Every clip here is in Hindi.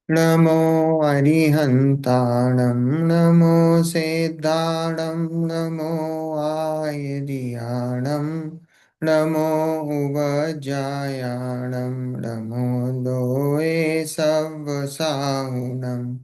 नमो अरिहन्ताणं नमो सिद्धाणं नमो आयर्याणं नमो उवज्रायणं नमो लोये सव्वसाहुणम्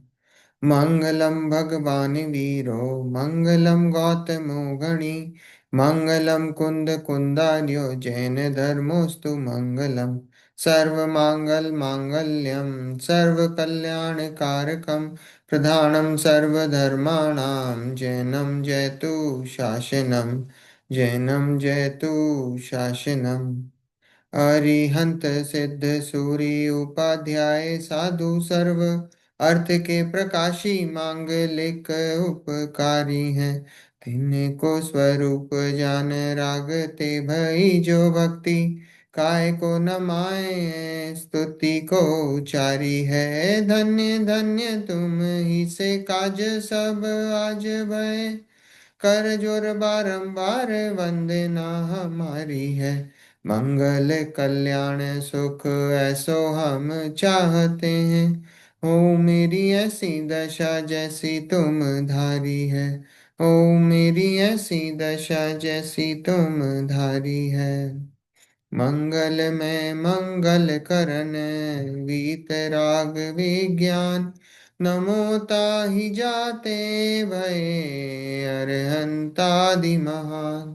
मंगलम भगवान वीरो मंगलम गौतमो गणि मंगलम कुंद कुंदार्यो जैन धर्मोस्तु मंगलम सर्वमांगल मांगल्यम सर्व कल्याण कारकम प्रधानम सर्वधर्माणां जैनम जयतु शासनम जैनम जयतु शासनम अरिहंत सिद्ध सूरी उपाध्याय साधु सर्व अर्थ के प्रकाशी मांगलिक उपकारी हैं। तिन्हीं स्वरूप जान रागते भई जो भक्ति काय को न माए स्तुति को उचारी है। धन्य धन्य तुम ही से काज सब आज भय कर जोर बारंबार वंदना हमारी है। मंगल कल्याण सुख ऐसो हम चाहते हैं। हो मेरी ऐसी दशा जैसी तुम धारी है। ओ मेरी ऐसी दशा जैसी तुम धारी है। मंगल में मंगल करन वीतराग विज्ञान नमो ताहि जाते भये अरहंतादि महान।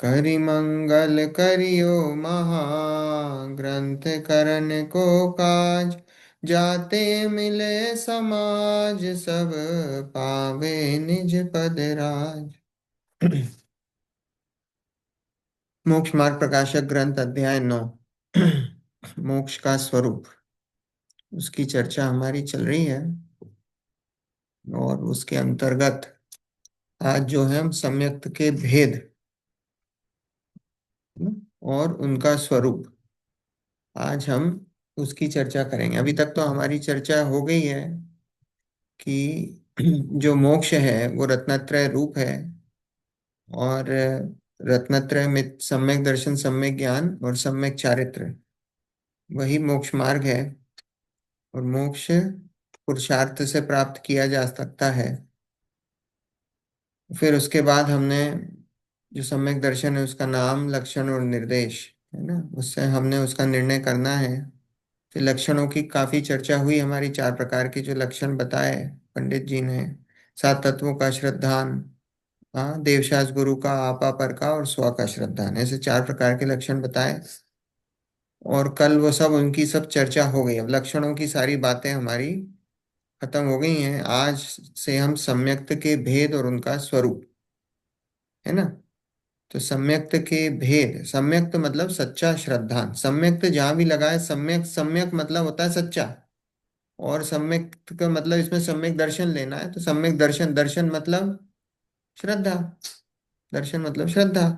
करि मंगल करियो महाग्रंथ करन को काज जाते मिले समाज सब पावे निज पद राज। मोक्ष मार्ग प्रकाशक ग्रंथ अध्याय 9। मोक्ष का स्वरूप, उसकी चर्चा हमारी चल रही है। और उसके अंतर्गत आज जो है हम सम्यक्त के भेद और उनका स्वरूप, आज हम उसकी चर्चा करेंगे। अभी तक तो हमारी चर्चा हो गई है कि जो मोक्ष है वो रत्नत्रय रूप है। और रत्नत्रय में सम्यक दर्शन, सम्यक ज्ञान और सम्यक चारित्र, वही मोक्ष मार्ग है। और मोक्ष पुरुषार्थ से प्राप्त किया जा सकता है। फिर उसके बाद हमने जो सम्यक दर्शन है उसका नाम, लक्षण और निर्देश है ना, उससे हमने उसका निर्णय करना है। फिर लक्षणों की काफी चर्चा हुई हमारी। 4 प्रकार के जो लक्षण बताए पंडित जी ने, 7 तत्वों का श्रद्धान, हाँ, देवशास गुरु का, आपा पर का और स्व का श्रद्धान, ऐसे 4 प्रकार के लक्षण बताए। और कल वो सब, उनकी सब चर्चा हो गई। अब लक्षणों की सारी बातें हमारी खत्म हो गई हैं। आज से हम सम्यक्त के भेद और उनका स्वरूप, है ना। तो सम्यक्त के भेद, सम्यक्त मतलब सच्चा श्रद्धान। सम्यक्त जहां भी लगा है, सम्यक सम्यक मतलब होता है सच्चा। और सम्यक का मतलब इसमें सम्यक दर्शन लेना है, तो सम्यक दर्शन, दर्शन मतलब श्रद्धा, दर्शन मतलब श्रद्धा।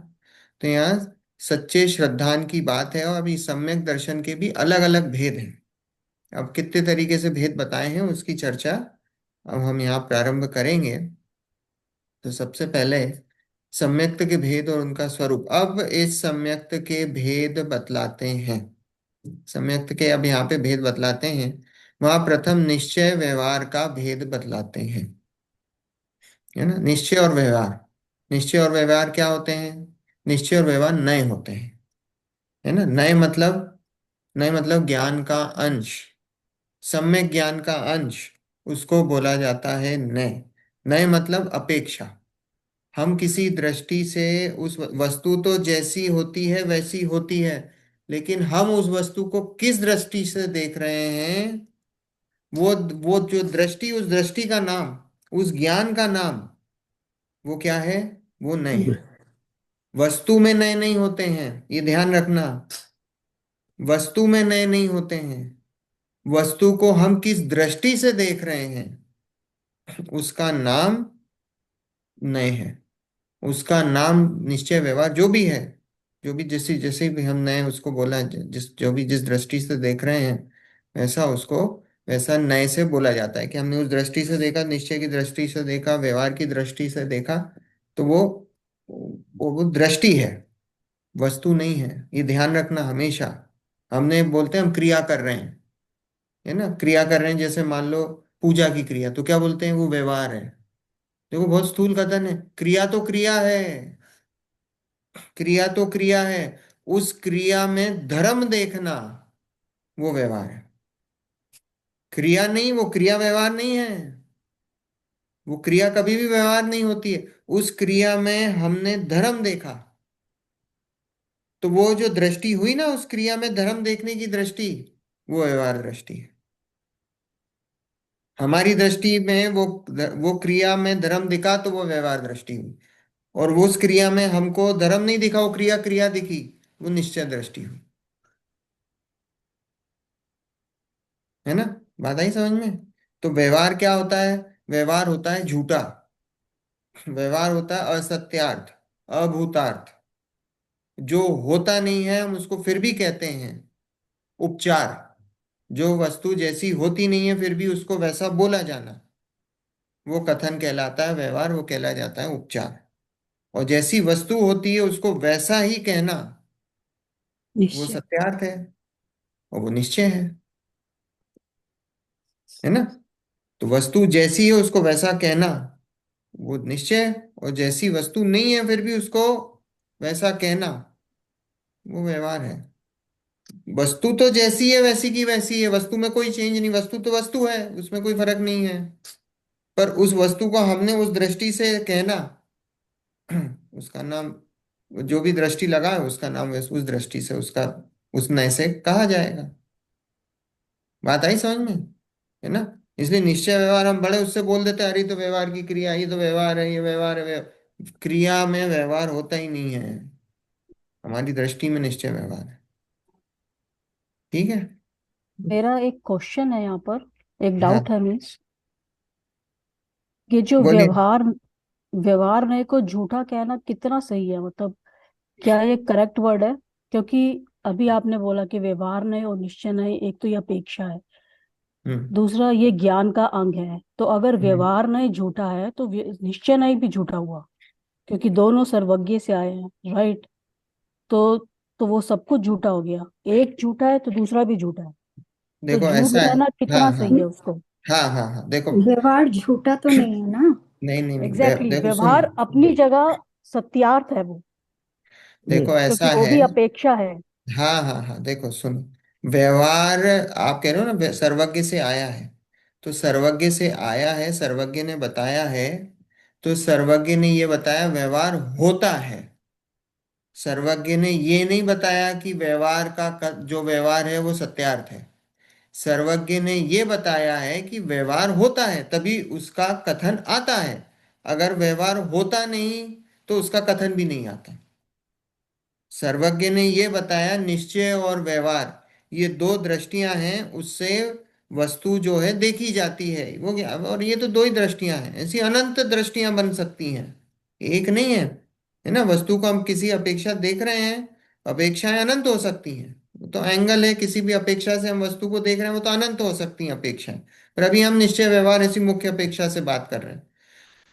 तो यहाँ सच्चे श्रद्धान की बात है। और अभी सम्यक दर्शन के भी अलग अलग भेद हैं। अब कितने तरीके से भेद बताए हैं उसकी चर्चा अब हम यहाँ प्रारंभ करेंगे। तो सबसे पहले सम्यक्त के भेद और उनका स्वरूप। अब इस सम्यक्त के भेद बतलाते हैं। सम्यक्त के अब यहाँ पे भेद बतलाते हैं। वहां प्रथम निश्चय व्यवहार का भेद बतलाते हैं, है ना। निश्चय और व्यवहार, निश्चय और व्यवहार क्या होते हैं? निश्चय और व्यवहार नए होते हैं, है ना। नए मतलब, नए मतलब ज्ञान का अंश, सम्यक ज्ञान का अंश, उसको बोला जाता है नए। नए मतलब अपेक्षा। हम किसी दृष्टि से उस वस्तु तो जैसी होती है वैसी होती है, लेकिन हम उस वस्तु को किस दृष्टि से देख रहे हैं, वो जो दृष्टि, उस दृष्टि का नाम, उस ज्ञान का नाम, वो क्या है? वो नए है। वस्तु में नए नहीं होते हैं, ये ध्यान रखना। वस्तु में नए नहीं होते हैं। वस्तु को हम किस दृष्टि से देख रहे हैं, उसका नाम नए है। उसका नाम निश्चय व्यवहार जो भी है, जो भी जैसे जैसे भी हम नए उसको बोला, जिस जो भी जिस दृष्टि से देख रहे हैं वैसा उसको, वैसा नए से बोला जाता है कि हमने उस दृष्टि से देखा, निश्चय की दृष्टि से देखा, व्यवहार की दृष्टि से देखा। तो वो दृष्टि है, वस्तु नहीं है। ये ध्यान रखना हमेशा। हमने बोलते हैं हम क्रिया कर रहे हैं, है ना, क्रिया कर रहे हैं, जैसे मान लो पूजा की क्रिया, तो क्या बोलते हैं, वो व्यवहार है। देखो बहुत स्थूल कथन है, क्रिया तो क्रिया है, क्रिया तो क्रिया है, उस क्रिया में धर्म देखना वो व्यवहार है। क्रिया नहीं, वो क्रिया व्यवहार नहीं है। वो क्रिया कभी भी व्यवहार नहीं होती है। उस क्रिया में हमने धर्म देखा, तो वो जो दृष्टि हुई ना उस क्रिया में धर्म देखने की दृष्टि, वो व्यवहार दृष्टि है। हमारी दृष्टि में वो क्रिया में धर्म दिखा तो वो व्यवहार दृष्टि हुई। और वो उस क्रिया में हमको धर्म नहीं दिखा, वो क्रिया क्रिया दिखी, वो निश्चय दृष्टि हुई। है ना, बात आई समझ में। तो व्यवहार क्या होता है, व्यवहार होता है झूठा, व्यवहार होता है असत्यार्थ, अभूतार्थ, जो होता नहीं है हम उसको फिर भी कहते हैं उपचार। जो वस्तु जैसी होती नहीं है फिर भी उसको वैसा बोला जाना, वो कथन कहलाता है व्यवहार, वो कहला जाता है उपचार। और जैसी वस्तु होती है उसको वैसा ही कहना, वो निश्चय। सत्यार्थ है, और वो निश्चय है ना। तो वस्तु जैसी है उसको वैसा कहना वो निश्चय है, और जैसी वस्तु नहीं है फिर भी उसको वैसा कहना वो व्यवहार है। वस्तु तो जैसी है वैसी की वैसी है, वस्तु में कोई चेंज नहीं, वस्तु तो वस्तु है, उसमें कोई फर्क नहीं है। पर उस वस्तु को हमने उस दृष्टि से कहना, उसका नाम, जो भी दृष्टि लगा है उसका नाम उस दृष्टि से उसका उस नए से कहा जाएगा। बात आई समझ में, है ना। इसलिए निश्चय व्यवहार हम बड़े उससे बोल देते हैं, अरे ये तो व्यवहार की क्रिया, ये तो व्यवहार है, ये व्यवहार है, क्रिया में व्यवहार होता ही नहीं है, हमारी दृष्टि में निश्चय व्यवहार है। ठीक है। मेरा एक क्वेश्चन है यहाँ पर, एक हाँ डाउट है मीन्स, ये जो बोलिए। व्यवहार व्यवहार नय को झूठा कहना कितना सही है, मतलब क्या ये करेक्ट वर्ड है? क्योंकि अभी आपने बोला कि व्यवहार नय और निश्चय नय, एक तो ये अपेक्षा है, हम्म। दूसरा ये ज्ञान का अंग है। तो अगर हम्म। व्यवहार नय झूठा है तो निश्चय नय भी झूठा हुआ, क्योंकि दोनों सर्वज्ञ से आए हैं, राइट? तो तो वो सब कुछ झूठा हो गया, एक झूठा है तो दूसरा भी झूठा है। तो देखो झूठ ऐसा है। कहना हाँ कितना हाँ सही है उसको? हाँ हाँ हाँ देखो। व्यवहार झूठा तो नहीं है ना। नहीं नहीं नहीं, एग्जैक्टली देखो सुनो। व्यवहार अपनी जगह सत्यार्थ है वो, देखो क्योंकि ऐसा वो है। भी अपेक्षा है। हाँ हाँ हाँ देखो सुनो, व्यवहार, आप कह रहे हो ना सर्वज्ञ से आया है, तो सर्वज्ञ से आया है, सर्वज्ञ ने बताया है, तो सर्वज्ञ ने ये बताया व्यवहार होता है। सर्वज्ञ ने ये नहीं बताया कि व्यवहार का जो व्यवहार है वो सत्यार्थ है। सर्वज्ञ ने ये बताया है कि व्यवहार होता है तभी उसका कथन आता है, अगर व्यवहार होता नहीं तो उसका कथन भी नहीं आता। सर्वज्ञ ने ये बताया निश्चय और व्यवहार, ये दो दृष्टियां हैं, उससे वस्तु जो है देखी जाती है, वो क्या, और ये तो दो ही दृष्टियां हैं, ऐसी अनंत दृष्टियां बन सकती हैं, एक नहीं है। है ना, वस्तु को हम किसी अपेक्षा देख रहे हैं, अपेक्षाएं अनंत हो सकती हैं, वो तो एंगल है, किसी भी अपेक्षा से हम वस्तु को देख रहे हैं वो तो अनंत हो सकती हैं अपेक्षाएं। पर अभी हम निश्चय व्यवहार ऐसी मुख्य अपेक्षा से बात कर रहे हैं।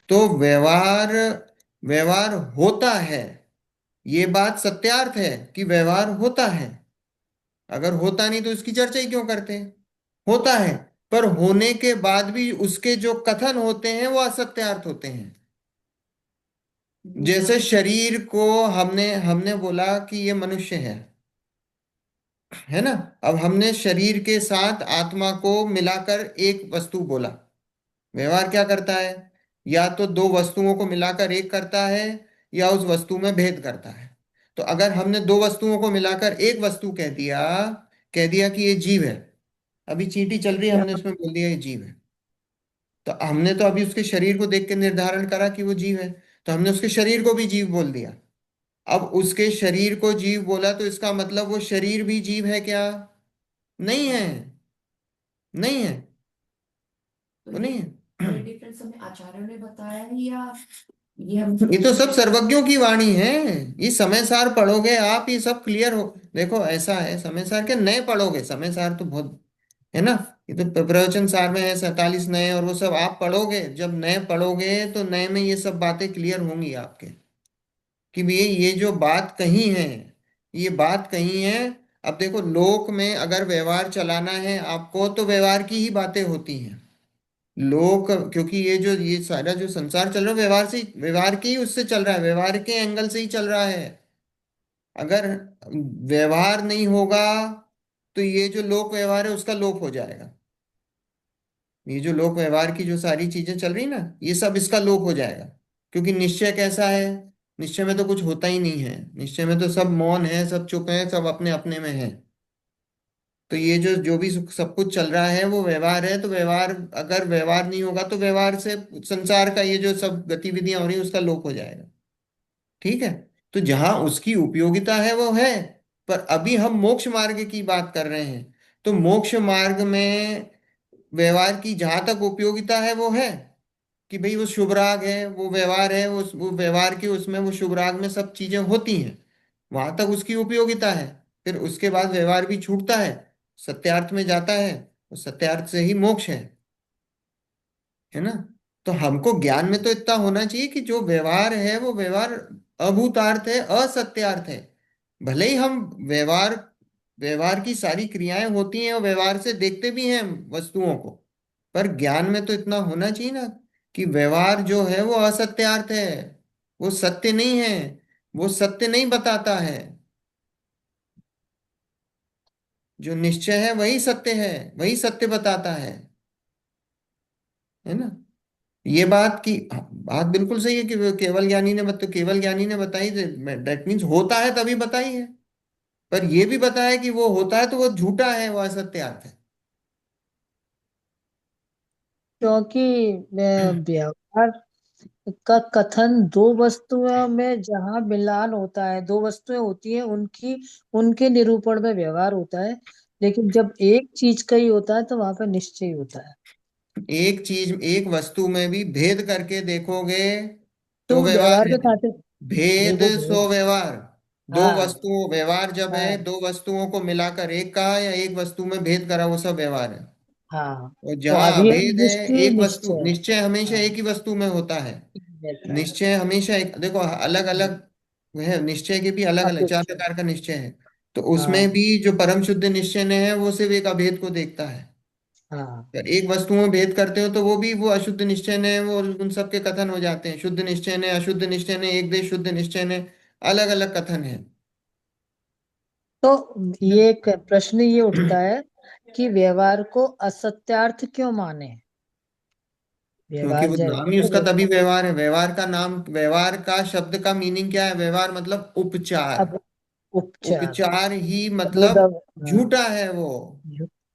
तो व्यवहार, व्यवहार होता है, ये बात सत्यार्थ है कि व्यवहार होता है। अगर होता नहीं तो इसकी चर्चा ही क्यों करते हैं, होता है, पर होने के बाद भी उसके जो कथन होते हैं वो असत्यार्थ होते हैं। जैसे शरीर को हमने हमने बोला कि ये मनुष्य है ना, अब हमने शरीर के साथ आत्मा को मिलाकर एक वस्तु बोला। व्यवहार क्या करता है, या तो दो वस्तुओं को मिलाकर एक करता है, या उस वस्तु में भेद करता है। तो अगर हमने दो वस्तुओं को मिलाकर एक वस्तु कह दिया कि ये जीव है, अभी चींटी चल रही है क्या हमने उसमें बोल दिया ये जीव है, तो हमने तो अभी उसके शरीर को देख के निर्धारण करा कि वो जीव है, तो हमने उसके शरीर को भी जीव बोल दिया। अब उसके शरीर को जीव बोला तो इसका मतलब वो शरीर भी जीव है क्या, नहीं है, नहीं है, वो नहीं है। ये डिफरेंस हमें आचार्यों ने बताया है या ये हम। ये तो सब सर्वज्ञों की वाणी है, ये समय सार पढ़ोगे आप ये सब क्लियर हो। देखो ऐसा है, समय सार के नए पढ़ोगे, समय सार तो बहुत है ना, ये तो प्रवचन सार में है 47 नए, और वो सब आप पढ़ोगे, जब नए पढ़ोगे तो नए में ये सब बातें क्लियर होंगी आपके, कि भैया ये जो बात कही है, ये बात कही है अब देखो, लोक में अगर व्यवहार चलाना है आपको तो व्यवहार की ही बातें होती हैं। लोक, क्योंकि ये सारा जो संसार चल रहा है व्यवहार से व्यवहार के ही उससे चल रहा है, व्यवहार के एंगल से ही चल रहा है। अगर व्यवहार नहीं होगा तो ये जो लोक व्यवहार है उसका लोप हो जाएगा। ये जो लोक व्यवहार की जो सारी चीजें चल रही ना, ये सब इसका लोप हो जाएगा। क्योंकि निश्चय कैसा है? निश्चय में तो कुछ होता ही नहीं है, निश्चय में तो सब मौन है, सब चुप है, सब अपने अपने में है। तो ये जो जो भी सब कुछ चल रहा है वो व्यवहार है। तो व्यवहार, अगर व्यवहार नहीं होगा तो व्यवहार से संसार का ये जो सब गतिविधियां हो रही है उसका लोप हो जाएगा। ठीक है। तो जहां उसकी उपयोगिता है वो है। पर अभी हम मोक्ष मार्ग की बात कर रहे हैं। तो मोक्ष मार्ग में व्यवहार की जहां तक उपयोगिता है वो है, कि भाई वो शुभ राग है, वो व्यवहार है, वो व्यवहार की उसमें वो शुभ राग में सब चीजें होती हैं, वहां तक उसकी उपयोगिता है। फिर उसके बाद व्यवहार भी छूटता है, सत्यार्थ में जाता है, और सत्यार्थ से ही मोक्ष है ना। तो हमको ज्ञान में तो इतना होना चाहिए कि जो व्यवहार है वो व्यवहार अभूतार्थ है, असत्यार्थ है। भले ही हम व्यवहार व्यवहार की सारी क्रियाएं होती हैं और व्यवहार से देखते भी हैं वस्तुओं को, पर ज्ञान में तो इतना होना चाहिए ना कि व्यवहार जो है वो असत्यार्थ है, वो सत्य नहीं है, वो सत्य नहीं बताता है। जो निश्चय है वही सत्य है, वही सत्य बताता है ना। ये बात की बात बिल्कुल सही है कि वो केवल ज्ञानी ने बताई, दैट मीन्स होता है तभी बताई है। पर ये भी बताया कि वो होता है तो वो झूठा है, वो असत्यार्थ क्योंकि है। व्यवहार का कथन दो वस्तुओं में जहाँ मिलान होता है, दो वस्तुएं होती हैं उनकी, उनके निरूपण में व्यवहार होता है। लेकिन जब एक चीज का ही होता है तो वहां पर निश्चय होता है। एक चीज, एक वस्तु में भी भेद करके देखोगे तो तो व्यवहार व्यवहार है। के खाते नहीं भेद वो सो व्यवहार। दो हाँ वस्तुओं, व्यवहार जब है हाँ दो वस्तुओं को मिलाकर एक कहा या एक वस्तु में भेद करा, वो सब व्यवहार है। हाँ। और तो जहाँ अभी हम अभेद है, दृष्टि एक वस्तु, निश्चय। निश्चय हमेशा हाँ एक ही वस्तु में होता है। रहता है। निश्चय हमेशा एक, देखो अलग अलग है, निश्चय के भी अलग अलग चार अपेक्षा। प्रकार का निश्चय है। तो उसमें हाँ भी जो परम शुद्ध निश्चय ने है वो सिर्फ एक अभेद को देखता है। हाँ। अगर एक वस्तु में भेद करते हो तो वो भी वो अशुद्ध निश्चय ने, वो उन सब के कथन हो जाते हैं, शुद्ध निश्चय ने, अशुद्ध निश्चय ने, एक देश शुद्ध निश्चय ने, अलग अलग कथन है। तो ये एक प्रश्न ये उठता है कि व्यवहार को असत्यार्थ क्यों माने। क्योंकि व्यवहार वो नाम ही उसका जैसे तभी व्यवहार है। व्यवहार का नाम, व्यवहार का शब्द का मीनिंग क्या है? व्यवहार मतलब उपचार। अब उपचार। उपचार ही वो मतलब दब हाँ। झूठा है वो।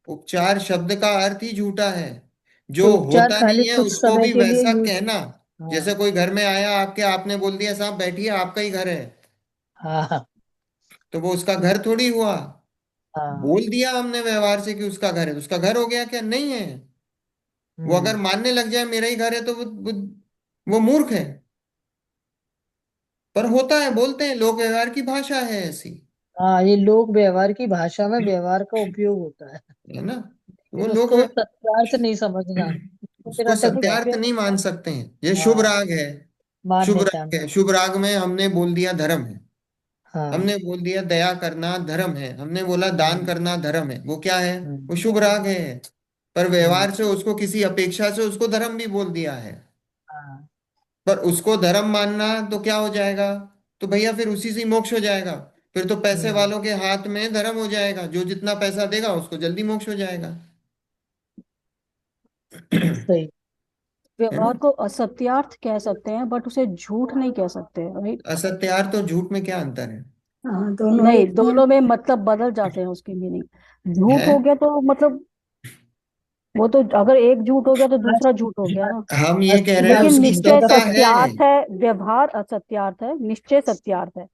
उपचार शब्द का अर्थ ही झूठा है। जो तो उपचार होता खाली नहीं है कुछ उसको समय भी के लिए वैसा यूज। कहना। जैसे हाँ कोई घर में आया आपके, आपने बोल दिया साहब बैठिए आपका ही घर है, हाँ तो वो उसका घर थोड़ी हुआ। हाँ। बोल दिया हमने व्यवहार से कि उसका घर है, तो उसका घर हो गया क्या? नहीं है। वो अगर हम्म। मानने लग जाए मेरा ही घर है तो वो मूर्ख है। पर होता है, बोलते हैं, लोक व्यवहार की भाषा है ऐसी, हाँ ये लोक व्यवहार की भाषा में व्यवहार का उपयोग होता है। है ना। वो लेकिन लोक उसको सत्यार्थ नहीं समझना, तो फिर उसको ऑटोमेटिक सत्यार्थ नहीं मान सकते हैं। ये शुभ हाँ राग है। शुभ मान्यता राग में। है, शुभ राग में हमने बोल दिया धर्म है। हाँ। हमने बोल दिया दया करना धर्म है, हमने बोला दान हम्म करना धर्म है, वो क्या है? हम्म वो शुभ राग है। पर हम्म। व्यवहार से उसको किसी अपेक्षा से उसको धर्म भी बोल दिया है। हाँ। पर उसको धर्म मानना तो क्या हो जाएगा? तो भैया फिर उसी से ही मोक्ष हो जाएगा। फिर तो पैसे हम्म। वालों के हाथ में धर्म हो जाएगा, जो जितना पैसा देगा उसको जल्दी मोक्ष हो जाएगा। सही। है ना। व्यवहार को असत्यार्थ कह सकते हैं बट उसे झूठ नहीं कह सकते, राइट? असत्यार्थ और झूठ में क्या अंतर है? हाँ दोनों नहीं, एक ही है। दोनों में मतलब बदल जाते हैं उसके मीनिंग। झूठ है। हो गया तो मतलब, वो तो अगर एक झूठ हो गया तो दूसरा झूठ हो गया ना। हम ये कह रहे हैं असत्यार्थ लेकिन उसकी नहीं कह निश्चय सत्ता सकते। है, सत्यार्थ है, व्यवहार असत्यार्थ है, निश्चय सत्यार्थ है।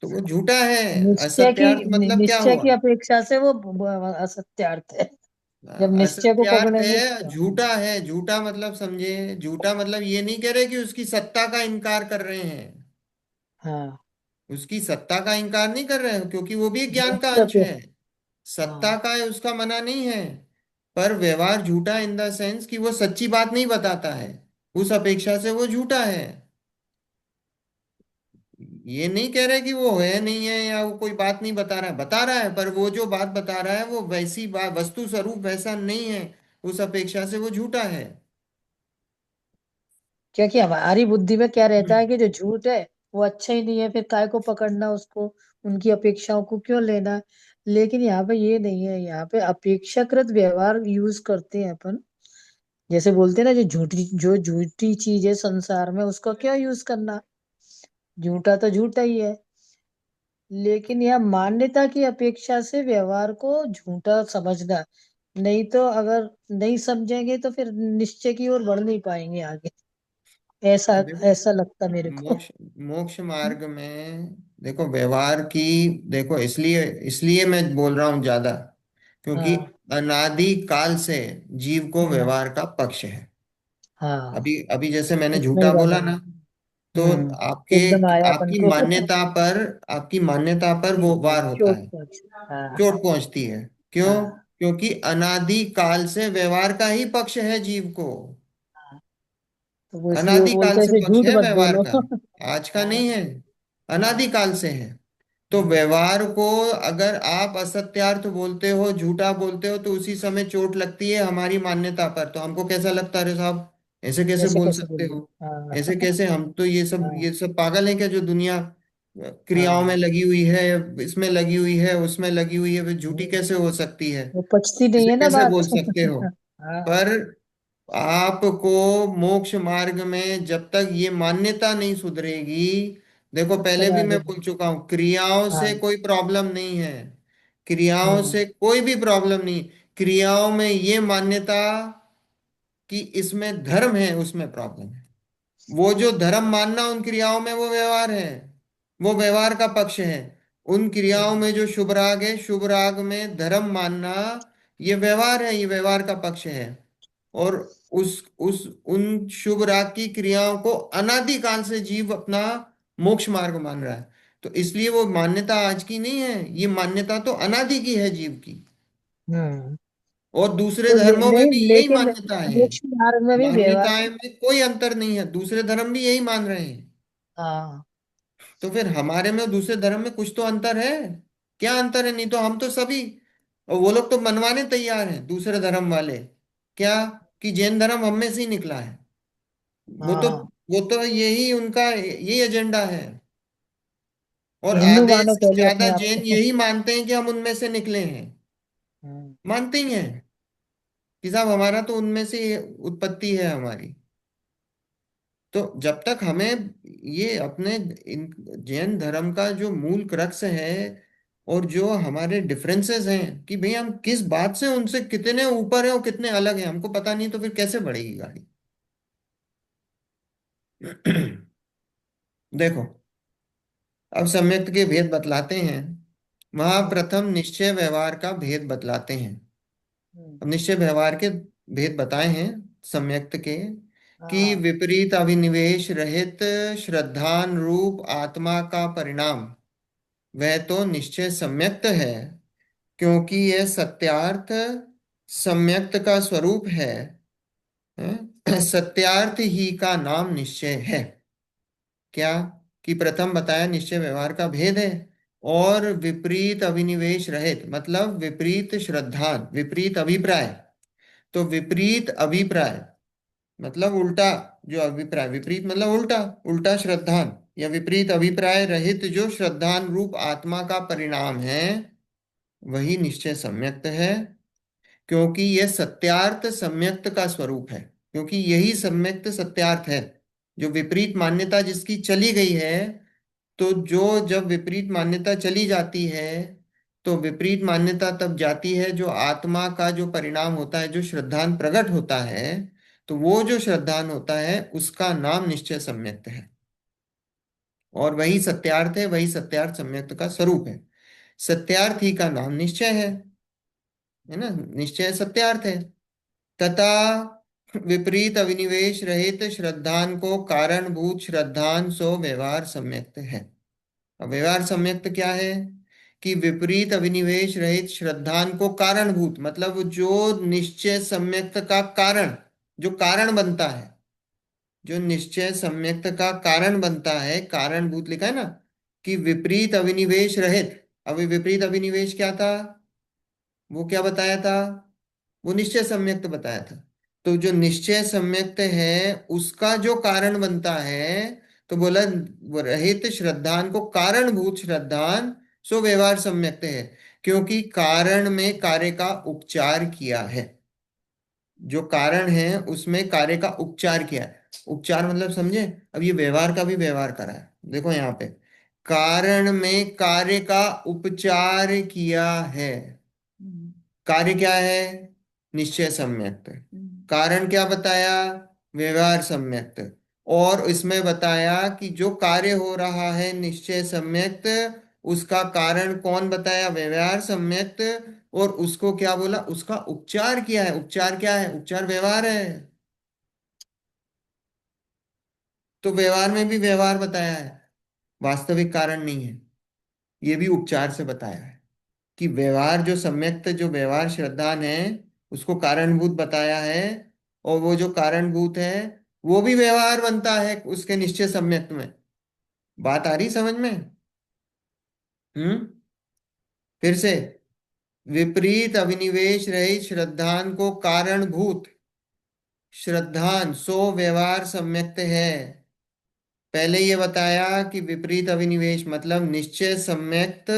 तो वो झूठा है। असत्यार्थ मतलब क्या निश्चय हुआ? की अपेक्षा से वो असत्यार्थ है। जब निश्चय को असत्यार्थ पकड़ेंगे है, तो झूठा है। झूठा मतलब समझे, झूठा मतलब ये नहीं कह रहे कि उसकी सत्ता का इनकार कर रहे हैं। हाँ। उसकी सत्ता का इनकार नहीं कर रहे हैं, क्योंकि वो भी एक ज्ञान का निश्चय अंश पे है। सत्ता हाँ। का है उसका मना नहीं है। पर व्यवहार झूठा इन द सेंस कि वो सच्ची बात नहीं बताता है, उस अपेक्षा से वो झूठा है। ये नहीं कह रहे कि वो है नहीं है या वो कोई बात नहीं बता रहा है, पर वो जो बात बता रहा है वो वैसी बात, वस्तु स्वरूप वैसा नहीं है, उस अपेक्षा से वो झूठा है। क्योंकि हमारी बुद्धि में क्या रहता है कि जो झूठ है वो अच्छा ही नहीं है, फिर काय को पकड़ना उसको, उनकी अपेक्षाओं को क्यों लेना। लेकिन यहाँ पे ये नहीं है, यहाँ पे अपेक्षाकृत व्यवहार यूज करते हैं अपन। जैसे बोलते हैं ना, जो झूठी चीज है संसार में उसका क्या यूज करना, झूठा तो झूठा ही है। लेकिन यह मान्यता की अपेक्षा से व्यवहार को झूठा समझना। नहीं तो अगर नहीं समझेंगे तो फिर निश्चय की ओर बढ़ नहीं पाएंगे आगे। ऐसा देखो, ऐसा लगता मेरे को। मोक्ष मोक्ष मार्ग में देखो व्यवहार की, देखो इसलिए इसलिए मैं बोल रहा हूं ज्यादा, क्योंकि हाँ अनादि काल से जीव को हाँ व्यवहार का पक्ष है। हाँ। अभी अभी जैसे मैंने इसमें ही झूठा डाला बोला है। ना, तो आपके, एकदम आया अपन आपकी को। मान्यता पर, आपकी मान्यता पर वो वार होता चोट है, पहुंच। हाँ चोट पहुंचती है। क्यों? हाँ क्योंकि अनादि काल से व्यवहार का ही पक्ष है जीव को। हाँ। तो वो इसलिए वो अनादि काल बोलते हैं से इसे पक्ष झूठ है मत व्यवहार बोलो। का, आज का हाँ नहीं है, अनादि हाँ काल से है। तो हाँ व्यवहार को अगर आप असत्यार्थ बोलते हो, झूठा बोलते हो, तो उसी समय चोट लगती है हमारी मान्यता पर। तो हमको कैसा लगता है, अरे साहब ऐसे कैसे ऐसे बोल कैसे सकते बोल हो, रहे। ऐसे हाँ कैसे, हम तो हाँ ये सब पागल है क्या, जो दुनिया क्रियाओं में हाँ। लगी हुई है, इसमें लगी हुई है, उसमें लगी हुई है, वे झूठी हम्म, कैसे हो सकती है, वो पचती नहीं ऐसे है ना कैसे बात। बोल सकते हो। हाँ पर आपको मोक्ष मार्ग में जब तक ये मान्यता नहीं सुधरेगी, देखो तब पहले तक भी आगे मैं नहीं। बोल चुका हूं, क्रियाओं से हाँ कोई प्रॉब्लम नहीं है, क्रियाओं हम्म से कोई भी प्रॉब्लम नहीं। क्रियाओं में ये मान्यता कि इसमें धर्म है, उसमें प्रॉब्लम है। वो जो धर्म मानना उन क्रियाओं में, वो व्यवहार है, वो व्यवहार का पक्ष है। उन क्रियाओं हम्म में जो शुभ राग है, शुभ राग में धर्म मानना, ये व्यवहार है, ये व्यवहार का पक्ष है। और उस उन शुभ राग की क्रियाओं को अनादिकाल से जीव अपना मोक्ष मार्ग मान रहा है। तो इसलिए वो मान्यता आज की नहीं है, ये मान्यता तो अनादि की है जीव की। हम्म। और दूसरे तो धर्मों में नहीं, भी यही लेकिन मान्यताएं हैं, मोक्ष मार्ग में भी व्यवहार मान्यताएं में कोई अंतर नहीं है, दूसरे धर्म भी यही मान रहे हैं। हाँ तो फिर हमारे में और दूसरे धर्म में कुछ तो अंतर है। क्या अंतर है? नहीं तो हम तो सभी, और वो लोग तो मनवाने तैयार हैं दूसरे धर्म वाले, क्या, कि जैन धर्म हम में से ही निकला है। वो तो हाँ। वो तो यही उनका यही एजेंडा है। और हिंदू आधे मानो से पहले ज्यादा अपने आप जैन को। यही मानते हैं कि हम उनमें से निकले हैं, हम्म मानते ही हैं कि साहब हमारा तो उनमें से ही उत्पत्ति है हमारी। तो जब तक हमें ये अपने इन जैन धर्म का जो मूल क्रक्स है, और जो हमारे डिफरेंसेस हैं कि भाई हम किस बात से उनसे कितने ऊपर हैं और कितने अलग हैं, हमको पता नहीं, तो फिर कैसे बढ़ेगी गाड़ी। देखो, अब सम्यक्त के भेद बतलाते हैं। वहां हम्म प्रथम निश्चय व्यवहार का भेद बतलाते हैं। हम्म, अब निश्चय व्यवहार के भेद बताए हैं सम्यक्त के, कि हाँ विपरीत अभिनिवेश रहित श्रद्धान रूप आत्मा का परिणाम, वह तो निश्चय सम्यक्त है, क्योंकि यह सत्यार्थ सम्यक्त का स्वरूप है। सत्यार्थ ही का नाम निश्चय है। क्या? कि प्रथम बताया निश्चय व्यवहार का भेद है, और विपरीत अभिनिवेश रहित मतलब विपरीत श्रद्धान, विपरीत अभिप्राय। तो विपरीत अभिप्राय मतलब उल्टा, जो अभिप्राय, विपरीत मतलब उल्टा, उल्टा श्रद्धान या विपरीत अभिप्राय रहित जो श्रद्धान रूप आत्मा का परिणाम है, वही निश्चय सम्यक्त है, क्योंकि यह सत्यार्थ सम्यक्त का स्वरूप है। क्योंकि यही सम्यक्त सत्यार्थ है। जो विपरीत मान्यता जिसकी चली गई है, तो जो जब विपरीत मान्यता चली जाती है, तो विपरीत मान्यता तब जाती है जो आत्मा का जो परिणाम होता है, जो श्रद्धान प्रकट होता है, तो वो जो श्रद्धान होता है उसका नाम निश्चय सम्यक्त है। और वही सत्यार्थ है, वही सत्यार्थ सम्यक्त का स्वरूप है। सत्यार्थ ही का नाम निश्चय है ना, निश्चय सत्यार्थ है। तथा विपरीत अविनिवेश रहित श्रद्धान को कारणभूत श्रद्धान सो व्यवहार सम्यक्त है। अब व्यवहार सम्यक्त क्या है? कि विपरीत अभिनिवेश रहित श्रद्धान को कारणभूत मतलब जो निश्चय सम्यक्त का कारण, जो कारण बनता है, जो निश्चय सम्यक्त का कारण बनता है, कारणभूत लिखा है ना, कि विपरीत अभिनिवेश रहित। अब ये विपरीत अभिनिवेश क्या था, वो क्या बताया था, वो निश्चय सम्यक्त बताया था। तो जो निश्चय सम्यक्त है उसका जो कारण बनता है, तो बोला वो रहित श्रद्धान को कारणभूत श्रद्धान सो व्यवहार सम्यक्त है, क्योंकि कारण में कार्य का उपचार किया है। जो कारण है उसमें कार्य का उपचार किया है। उपचार मतलब समझे, अब ये व्यवहार का भी व्यवहार करा है, देखो यहाँ पे कारण में कार्य का उपचार किया है। कार्य क्या है, निश्चय सम्यक्त। कारण क्या बताया, व्यवहार सम्यक्त। और इसमें बताया कि जो कार्य हो रहा है निश्चय सम्यक्त, उसका कारण कौन बताया, व्यवहार सम्यक्त। और उसको क्या बोला, उसका उपचार किया है। उपचार क्या है, उपचार व्यवहार है। तो व्यवहार में भी व्यवहार बताया है, वास्तविक कारण नहीं है। ये भी उपचार से बताया है कि व्यवहार जो सम्यक्त, जो व्यवहार श्रद्धान है, उसको कारणभूत बताया है। और वो जो कारणभूत है वो भी व्यवहार बनता है उसके निश्चय सम्यक्त में। बात आ रही समझ में? हम्म। फिर से, विपरीत अभिनिवेश रहित श्रद्धान को कारणभूत श्रद्धान सो व्यवहार सम्यक्त है। पहले ये बताया कि विपरीत अभिनिवेश मतलब निश्चय सम्यक्त।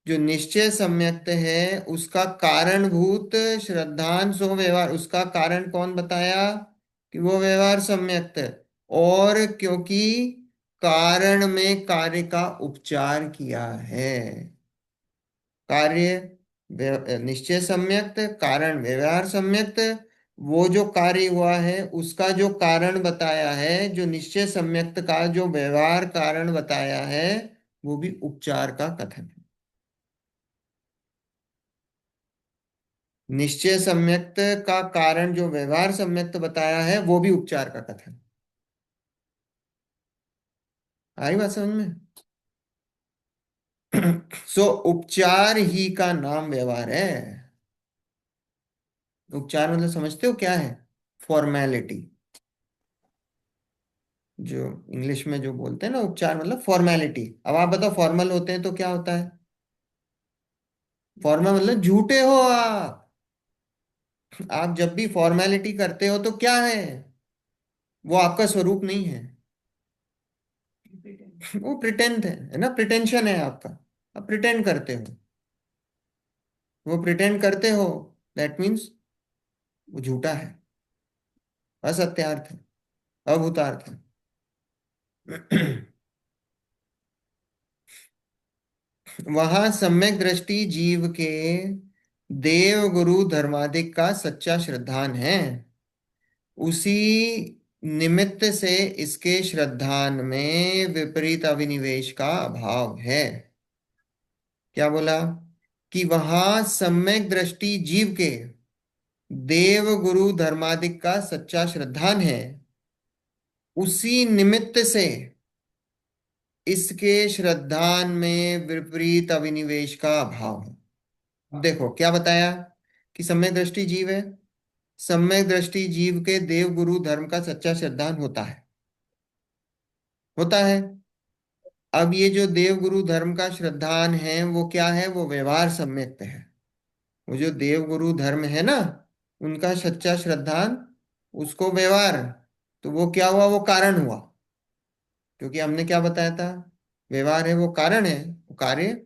जो निश्चय सम्यक्त है उसका कारणभूत श्रद्धांश सो व्यवहार, उसका कारण कौन बताया, कि वो व्यवहार सम्यक्त है। और क्योंकि कारण में कार्य का उपचार किया है। कार्य निश्चय सम्यक्त, कारण व्यवहार सम्यक्त। वो जो कार्य हुआ है उसका जो कारण बताया है, जो निश्चय सम्यक्त का जो व्यवहार कारण बताया है, वो भी उपचार का कथन है। निश्चय सम्यक्त का कारण जो व्यवहार सम्यक्त बताया है वो भी उपचार का कथन। आई बात समझ में? सो उपचार ही का नाम व्यवहार है। उपचार मतलब समझते हो क्या है, फॉर्मेलिटी। जो इंग्लिश में जो बोलते हैं ना उपचार मतलब फॉर्मेलिटी। अब आप बताओ फॉर्मल होते हैं तो क्या होता है, फॉर्मल मतलब झूठे हो आप। आप जब भी फॉर्मेलिटी करते हो तो क्या है, वो आपका स्वरूप नहीं है। वो प्रिटेंट है ना, प्रिटेंशन है आपका। आप प्रिटेंड करते हो, वो प्रिटेंड करते हो, दैट मीन्स वो झूठा है, असत्यार्थ है, अभूतार्थ है। वहां सम्यक दृष्टि जीव के देव गुरु धर्मादिक का सच्चा श्रद्धान है। उसी निमित्त से इसके श्रद्धान में विपरीत अभिनिवेश का अभाव है। क्या बोला, कि वहां सम्यक दृष्टि जीव के देव गुरु धर्मादिक का सच्चा श्रद्धान है, उसी निमित्त से इसके श्रद्धान में विपरीत अभिनिवेश का अभाव है। देखो क्या बताया, कि सम्यक दृष्टि जीव है, सम्यक दृष्टि जीव के देव गुरु धर्म का सच्चा श्रद्धान होता है, होता है। अब ये जो देव गुरु धर्म का श्रद्धान है वो क्या है, वो व्यवहार सम्यक्त है। वो जो देव गुरु धर्म है ना, उनका सच्चा श्रद्धान, उसको व्यवहार, तो वो क्या हुआ, वो कारण हुआ। क्योंकि हमने क्या बताया था, व्यवहार है वो कारण है, वो कार्य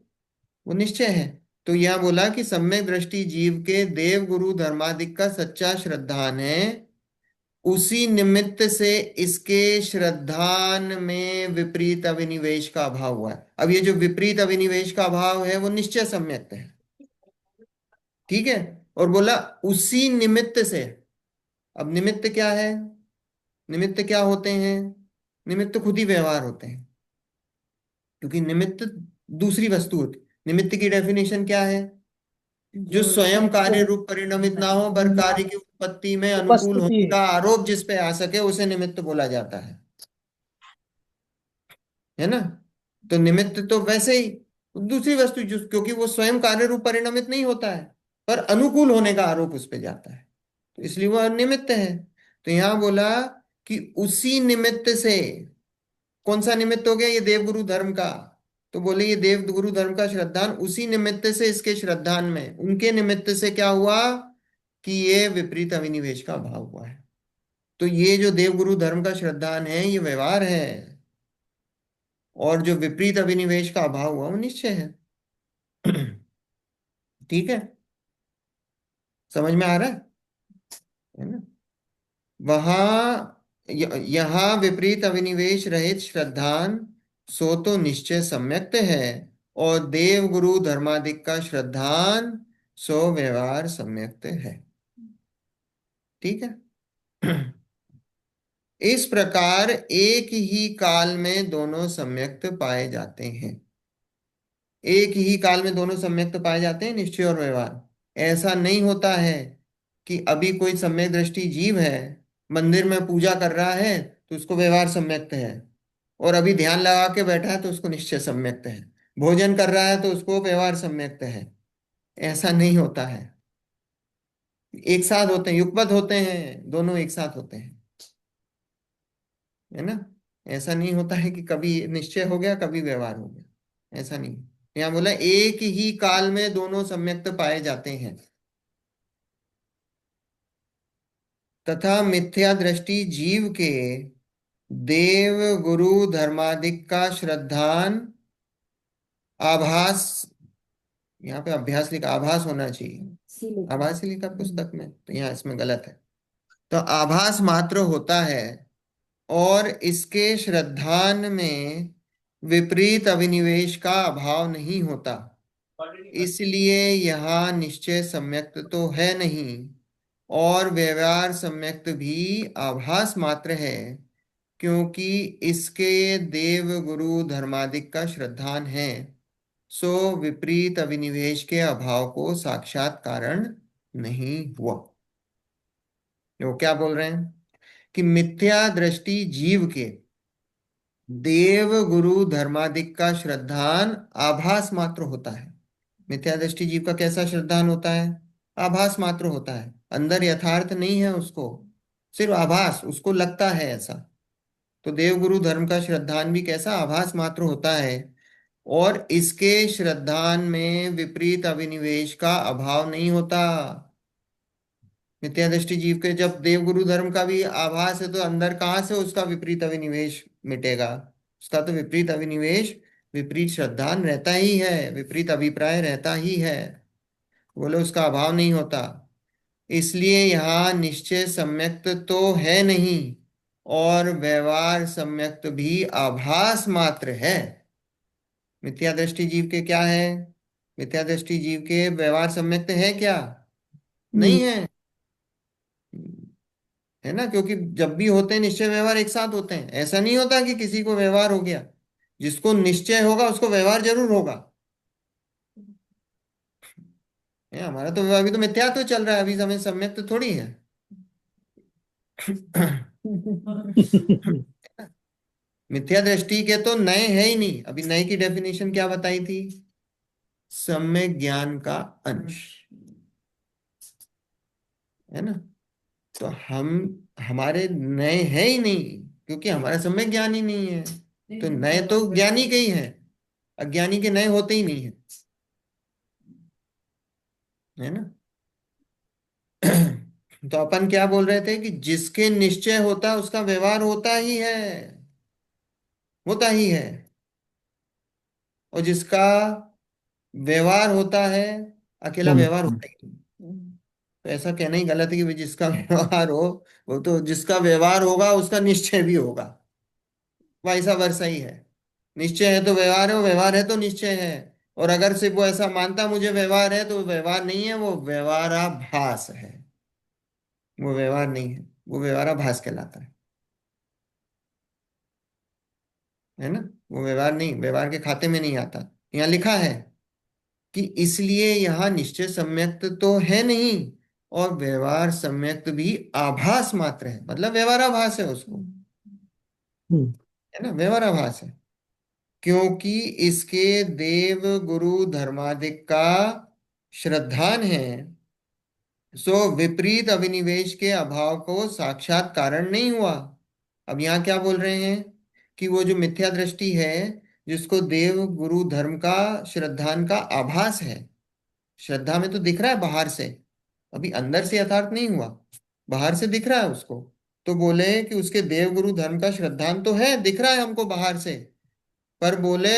वो निश्चय है। तो यह बोला कि सम्यक दृष्टि जीव के देव गुरु धर्मादिक का सच्चा श्रद्धान है, उसी निमित्त से इसके श्रद्धान में विपरीत अभिनिवेश का अभाव हुआ है। अब ये जो विपरीत अभिनिवेश का अभाव है वो निश्चय सम्यक्त है, ठीक है। और बोला उसी निमित्त से। अब निमित्त क्या है, निमित्त क्या होते हैं, निमित्त खुद ही व्यवहार होते हैं, क्योंकि निमित्त दूसरी वस्तु होती। निमित्त की डेफिनेशन क्या है, जो स्वयं कार्य रूप परिणमित ना हो पर कार्य की उत्पत्ति में अनुकूल उपस्थिति होने का आरोप जिस पे आ सके उसे निमित्त बोला जाता है ना। तो निमित्त तो वैसे ही दूसरी वस्तु जो, क्योंकि वो स्वयं कार्य रूप परिणमित नहीं होता है, पर अनुकूल होने का आरोप उस पे जाता है, तो इसलिए वह निमित्त है। तो यहां बोला कि उसी निमित्त से, कौन सा निमित्त हो गया, ये देवगुरु धर्म का, तो बोले ये देव गुरु धर्म का श्रद्धान उसी निमित्त से इसके श्रद्धान में उनके निमित्त से क्या हुआ कि ये विपरीत अभिनिवेश का अभाव हुआ है। तो ये जो देव गुरु धर्म का श्रद्धान है ये व्यवहार है, और जो विपरीत अभिनिवेश का अभाव हुआ वो निश्चय है। ठीक है, समझ में आ रहा है ना? यहाँ विपरीत अभिनिवेश रहित श्रद्धान सो तो निश्चय सम्यक्त है, और देव गुरु धर्मादिक का श्रद्धान सो व्यवहार सम्यक्त है। ठीक है। इस प्रकार एक ही काल में दोनों सम्यक्त पाए जाते हैं। एक ही काल में दोनों सम्यक्त पाए जाते हैं, निश्चय और व्यवहार। ऐसा नहीं होता है कि अभी कोई सम्यक दृष्टि जीव है, मंदिर में पूजा कर रहा है तो उसको व्यवहार सम्यक्त है, और अभी ध्यान लगा के बैठा है तो उसको निश्चय सम्यक्त है, भोजन कर रहा है तो उसको व्यवहार सम्यक्त है। ऐसा नहीं होता है। एक साथ होते हैं, युगपत होते हैं, दोनों एक साथ होते हैं, है ना? ऐसा नहीं होता है कि कभी निश्चय हो गया कभी व्यवहार हो गया, ऐसा नहीं। यहाँ बोला एक ही काल में दोनों सम्यक्त पाए जाते हैं। तथा मिथ्या दृष्टि जीव के देव गुरु धर्मादिक का श्रद्धान आभास, यहाँ पे अभ्यास लिखा, आभास होना चाहिए, आभास ही लिखा पुस्तक में, तो यहाँ इसमें गलत है। तो आभास मात्र होता है, और इसके श्रद्धान में विपरीत अभिनिवेश का अभाव नहीं होता, इसलिए यहाँ निश्चय सम्यक्त तो है नहीं, और व्यवहार सम्यक्त भी आभास मात्र है, क्योंकि इसके देव गुरु धर्मादिक का श्रद्धान है, सो विपरीत अभिनिवेश के अभाव को साक्षात कारण नहीं हुआ। वो क्या बोल रहे हैं कि मिथ्या दृष्टि जीव के देव गुरु धर्मादिक का श्रद्धान आभास मात्र होता है। मिथ्या दृष्टि जीव का कैसा श्रद्धान होता है? आभास मात्र होता है, अंदर यथार्थ नहीं है उसको, सिर्फ आभास, उसको लगता है ऐसा। तो देव गुरु धर्म का श्रद्धान भी कैसा? आभास मात्र होता है, और इसके श्रद्धान में विपरीत अभिनिवेश का अभाव नहीं होता। मिथ्या दृष्टि जीव के जब देव गुरु धर्म का भी आभास है, तो अंदर कहाँ से उसका विपरीत अभिनिवेश मिटेगा? उसका तो विपरीत अभिनिवेश, विपरीत श्रद्धान रहता ही है, विपरीत अभिप्राय रहता ही है, बोले उसका अभाव नहीं होता। इसलिए यहाँ निश्चय सम्यक्त तो है नहीं, और व्यवहार सम्यक्त भी आभास मात्र है। मिथ्या दृष्टि जीव के क्या है? मिथ्या दृष्टि जीव के व्यवहार सम्यक्त है क्या? नहीं है, है ना? क्योंकि जब भी होते हैं निश्चय व्यवहार एक साथ होते हैं। ऐसा नहीं होता कि किसी को व्यवहार हो गया, जिसको निश्चय होगा उसको व्यवहार जरूर होगा। हमारा तो अभी तो मिथ्या तो चल रहा है, अभी समय सम्यक तो थोड़ी है। मिथ्या दृष्टि के तो नए है ही नहीं। अभी नए की डेफिनेशन क्या बताई थी? सम्यक ज्ञान का अंश, है ना? तो हम, हमारे नए है ही नहीं, क्योंकि हमारा सम्यक ज्ञान ही नहीं है। तो नए तो ज्ञानी के ही है, अज्ञानी के नए होते ही नहीं है, है ना? तो अपन क्या बोल रहे थे कि जिसके निश्चय होता है उसका व्यवहार होता ही है, होता ही है, और जिसका व्यवहार होता है, अकेला व्यवहार होता ही नहीं। तो ऐसा कहना ही गलत है कि भाई जिसका व्यवहार हो, वो तो जिसका व्यवहार होगा उसका निश्चय भी होगा, वैसा वर्षा ही है। निश्चय है तो व्यवहार है, वो व्यवहार है तो निश्चय है। और अगर सिर्फ वो ऐसा मानता मुझे व्यवहार है, तो वो व्यवहार नहीं है, वो व्यवहाराभास है। वो व्यवहार नहीं है, वो व्यवहाराभास कहलाता है ना? वो व्यवहार नहीं, व्यवहार के खाते में नहीं आता। यहाँ लिखा है कि इसलिए यहाँ निश्चय सम्यक्त तो है नहीं, और व्यवहार सम्यक्त भी आभास मात्र है, मतलब व्यवहाराभास है उसको, है ना? व्यवहाराभास है, क्योंकि इसके देव गुरु धर्मादिक का श्रद्धान है, सो विपरीत अभिनिवेश के अभाव को साक्षात कारण नहीं हुआ। अब यहाँ क्या बोल रहे हैं कि वो जो मिथ्या दृष्टि है, जिसको देव गुरु धर्म का श्रद्धान का आभास है। श्रद्धा में तो दिख रहा है बाहर से, अभी अंदर से यथार्थ नहीं हुआ, बाहर से दिख रहा है उसको। तो बोले कि उसके देव गुरु धर्म का श्रद्धान तो है, दिख रहा है हमको बाहर से, पर बोले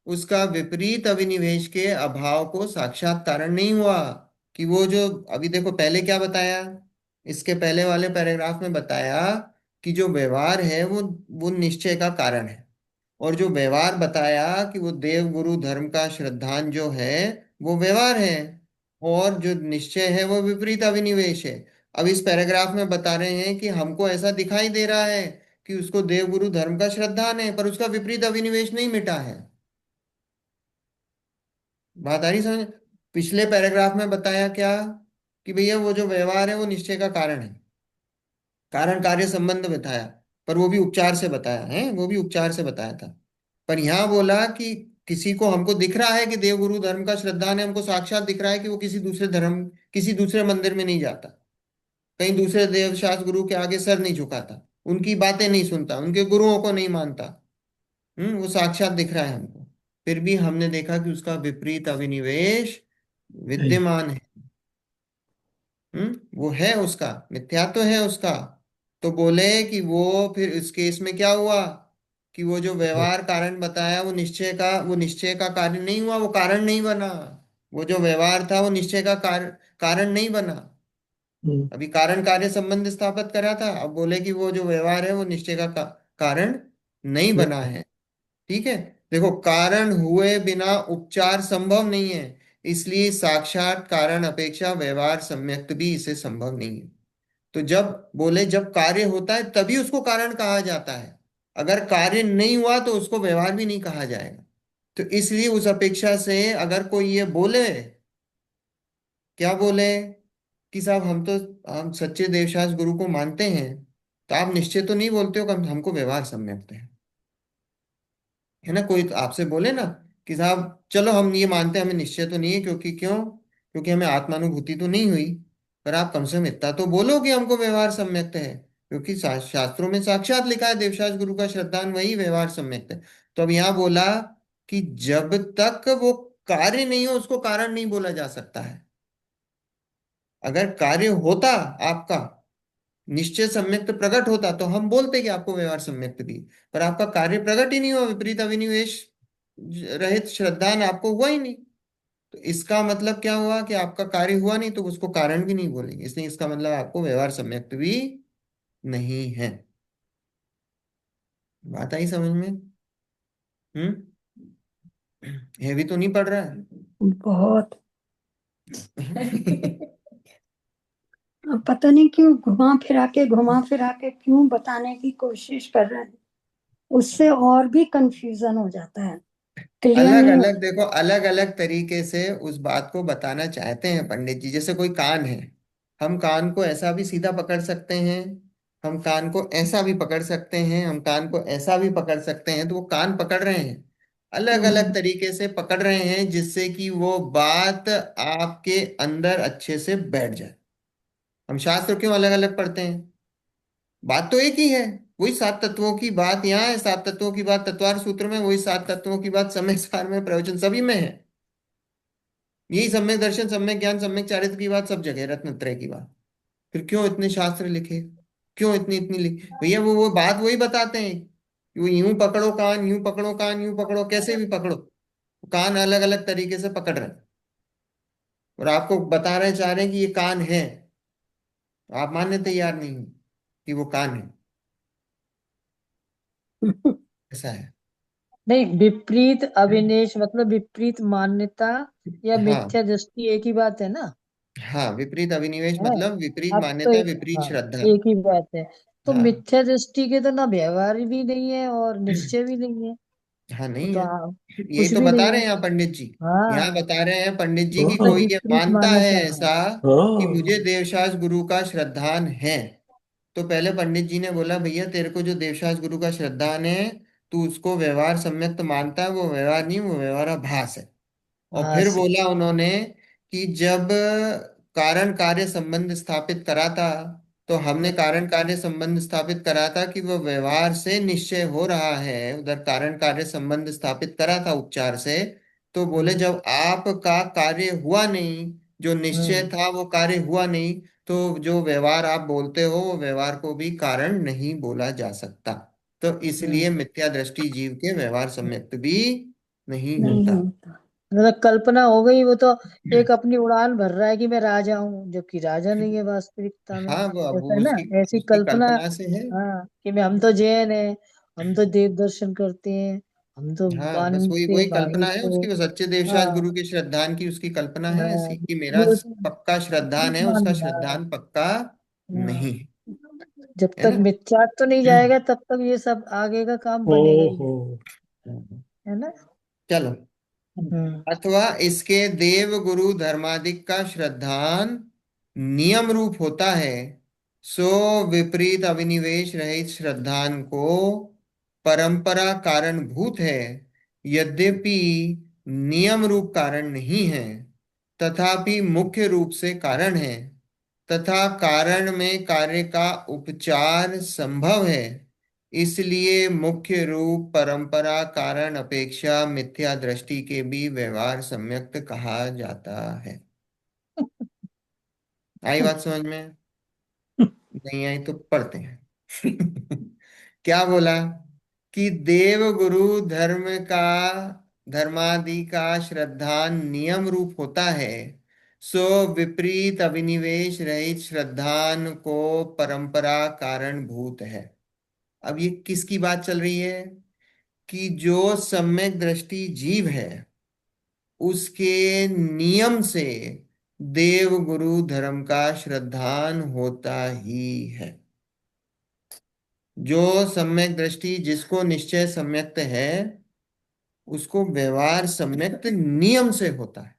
उसका विपरीत अभिनिवेश के अभाव को साक्षात कारण नहीं हुआ। कि वो जो अभी देखो पहले क्या बताया, इसके पहले वाले पैराग्राफ में बताया कि जो व्यवहार है वो निश्चय का कारण है। और जो व्यवहार बताया कि वो देव गुरु धर्म का श्रद्धान जो है वो व्यवहार है, और जो निश्चय है वो विपरीत अभिनिवेश है। अब इस पैराग्राफ में बता रहे हैं कि हमको ऐसा दिखाई दे रहा है कि उसको देव गुरु धर्म का श्रद्धान है, पर उसका विपरीत अभिनिवेश नहीं मिटा है। बात आ रही समझ? पिछले पैराग्राफ में बताया क्या, कि भैया वो जो व्यवहार है वो निश्चय का कारण है, कारण कार्य संबंध बताया, पर वो भी उपचार से बताया है, वो भी उपचार से बताया था। पर यहाँ बोला कि किसी को हमको दिख रहा है कि देव गुरु धर्म का श्रद्धान है, हमको साक्षात दिख रहा है कि वो किसी दूसरे धर्म, किसी दूसरे मंदिर में नहीं जाता, कहीं दूसरे देव शास्त्र गुरु के आगे सर नहीं झुकाता, उनकी बातें नहीं सुनता, उनके गुरुओं को नहीं मानता। वो साक्षात दिख रहा है हमको। फिर भी हमने देखा कि उसका विपरीत अभिनिवेश विद्यमान है। वो है, उसका मिथ्यात्व है उसका। तो बोले कि वो फिर इस केस में क्या हुआ, कि वो जो व्यवहार कारण बताया वो निश्चय का कार्य नहीं हुआ, वो कारण नहीं बना। वो जो व्यवहार था वो निश्चय का कारण नहीं बना। अभी कारण कार्य संबंध स्थापित करा था, अब बोले कि वो जो व्यवहार है वो निश्चय का कारण नहीं बना है। ठीक है। देखो, कारण हुए बिना उपचार संभव नहीं है, इसलिए साक्षात कारण अपेक्षा व्यवहार सम्यक्त भी इसे संभव नहीं है। तो जब बोले जब कार्य होता है तभी उसको कारण कहा जाता है, अगर कार्य नहीं हुआ तो उसको व्यवहार भी नहीं कहा जाएगा। तो इसलिए उस अपेक्षा से अगर कोई ये बोले, क्या बोले, कि साहब हम सच्चे देवशास्त्र गुरु को मानते हैं, तो आप निश्चय तो नहीं बोलते हो कि हमको व्यवहार सम्यक्त है ना। कोई तो आपसे बोले ना कि साहब चलो हम ये मानते हैं, हमें निश्चय तो नहीं है, क्योंकि क्यों, क्योंकि हमें आत्मानुभूति तो नहीं हुई, पर आप कम से कम इतना तो बोलो कि हमको व्यवहार सम्यक्त है, क्योंकि शास्त्रों में साक्षात लिखा है देवशास्त्र गुरु का श्रद्धान वही व्यवहार सम्यक्त है। तो अब यहाँ बोला कि जब तक वो कार्य नहीं हो उसको कारण नहीं बोला जा सकता है। अगर कार्य होता आपका, निश्चय सम्यक्त प्रकट होता, तो हम बोलते कि आपको व्यवहार सम्यक्त भी, पर आपका कार्य प्रकट ही नहीं हुआ, विपरीत अभिनिवेश रहित श्रद्धान आपको हुआ ही नहीं। तो इसका मतलब क्या हुआ कि आपका कार्य हुआ नहीं, तो उसको कारण भी नहीं बोलेंगे, इसलिए इसका मतलब आपको व्यवहार सम्यक्त भी नहीं है। बात आई समझ में? हम्म। ये भी तो नहीं पढ़ रहा बहुत। है। अब पता नहीं क्यों घुमा फिरा के क्यों बताने की कोशिश कर रहे हैं, उससे और भी कंफ्यूजन हो जाता है, क्लियर अलग नहीं हो। अलग देखो, अलग अलग तरीके से उस बात को बताना चाहते हैं पंडित जी। जैसे कोई कान है, हम कान को ऐसा भी सीधा पकड़ सकते हैं, हम कान को ऐसा भी पकड़ सकते हैं, हम कान को ऐसा भी पकड़ सकते हैं, तो वो कान पकड़ रहे हैं, अलग अलग हम्म। तरीके से पकड़ रहे हैं, जिससे कि वो बात आपके अंदर अच्छे से बैठ जाए। हम शास्त्र क्यों अलग अलग पढ़ते हैं? बात तो एक ही है, वही सात तत्वों की बात यहाँ है, सात तत्वों की बात तत्वार सूत्र में, वही सात तत्वों की बात सम्यक सार में, प्रवचन सभी में है। यही सम्यक दर्शन, सम्यक ज्ञान, सम्यक चारित्र की बात सब जगह, रत्नत्रय की बात। फिर क्यों इतने शास्त्र लिखे, क्यों इतनी इतनी लिखी भैया? वो बात वही बताते हैं कि वो यूं पकड़ो कान, यूं पकड़ो कान, यूं पकड़ो, कैसे भी पकड़ो, कान अलग अलग तरीके से पकड़ रहे हैं, और आपको बता रहे चाह रहे हैं कि ये कान है, तो आप मानने तैयार नहीं हो कि वो कान है। ऐसा है। नहीं, विपरीत अभिनिवेश मतलब विपरीत मान्यता या हाँ, मिथ्या दृष्टि एक ही बात है ना। हाँ, विपरीत अभिनिवेश है। मतलब विपरीत अब तो मान्यता, विपरीत हाँ, श्रद्धा। एक ही बात है। तो हाँ, मिथ्या दृष्टि के तो ना व्यवहार भी नहीं है और निश्चय भी नहीं है। हाँ, वो नहीं तो है। यही कुछ तो भी बता नहीं रहे है। हैं यहाँ पंडित जी। यहाँ हाँ, बता रहे हैं पंडित जी वो कि तो कोई ये विपरीत मानता है मान्यता है। ऐसा कि मुझे देवशास्त्र गुरु का श्रद्धान है, तो पहले पंडित जी ने बोला भैया तेरे को जो देवशास्त्र गुरु का श्रद्धान है, तू उसको व्यवहार सम्यक्त मानता है, वो व्यवहार नहीं, वो व्यवहाराभास है। और हाँ फिर से। बोला उन्होंने कि जब कारण कार्य संबंध स्थापित करा था, तो हमने कारण कार्य संबंध स्थापित करा था कि वो व्यवहार से निश्चय हो रहा है, उधर कारण कार्य संबंध स्थापित करा था उपचार से। तो बोले हम्म जब आपका कार्य हुआ नहीं, जो निश्चय हम्म था वो कार्य हुआ नहीं, तो जो व्यवहार आप बोलते हो वो व्यवहार को भी कारण नहीं बोला जा सकता। तो इसलिए हम्म मिथ्या दृष्टि जीव के व्यवहार सम्यक्त भी नहीं नहीं होता। होता। मतलब कल्पना हो गई, वो तो एक अपनी उड़ान भर रहा है कि मैं राजा हूँ, जबकि राजा नहीं है वास्तविकता में। हाँ, वो अब ऐसा वो है ना, उसकी ऐसी उसकी कल्पना। कल्पना से है। हाँ, कि मैं, हम तो जैन है, हम तो देव दर्शन करते हैं, हम तो हाँ, बस वही मानते वही भाई कल्पना है को। उसकी, वो सच्चे देवशास्त्र हाँ गुरु के श्रद्धान की उसकी कल्पना है हाँ, ऐसी कि मेरा ये पक्का श्रद्धान है, उसका ईमानदार। श्रद्धान पक्का हाँ, नहीं है। जब है तक ना? मिथ्या तो नहीं जाएगा तब तक ये सब आगे का काम बनेगा ही, ओहो। है ना। चलो। हम्म अथवा इसके देव गुरु धर्मादिक का श्रद्धान नियम रूप होता है, सो विपरीत अभिनिवेश रहित श्रद्धान को परंपरा कारणभूत है, यद्यपि नियम रूप कारण नहीं है, तथापि मुख्य रूप से कारण है, तथा कारण में कार्य का उपचार संभव है, इसलिए मुख्य रूप परंपरा कारण अपेक्षा मिथ्या दृष्टि के भी व्यवहार सम्यक्त कहा जाता है। आई बात समझ में? नहीं आई तो पढ़ते हैं। क्या बोला? कि देव गुरु धर्म का धर्मादि का श्रद्धान नियम रूप होता है, सो विपरीत अभिनिवेश रहित श्रद्धान को परंपरा कारण भूत है। अब ये किसकी बात चल रही है? कि जो सम्यक दृष्टि जीव है उसके नियम से देव गुरु धर्म का श्रद्धान होता ही है। जो सम्यक दृष्टि जिसको निश्चय सम्यक्त है उसको व्यवहार सम्यक्त नियम से होता है।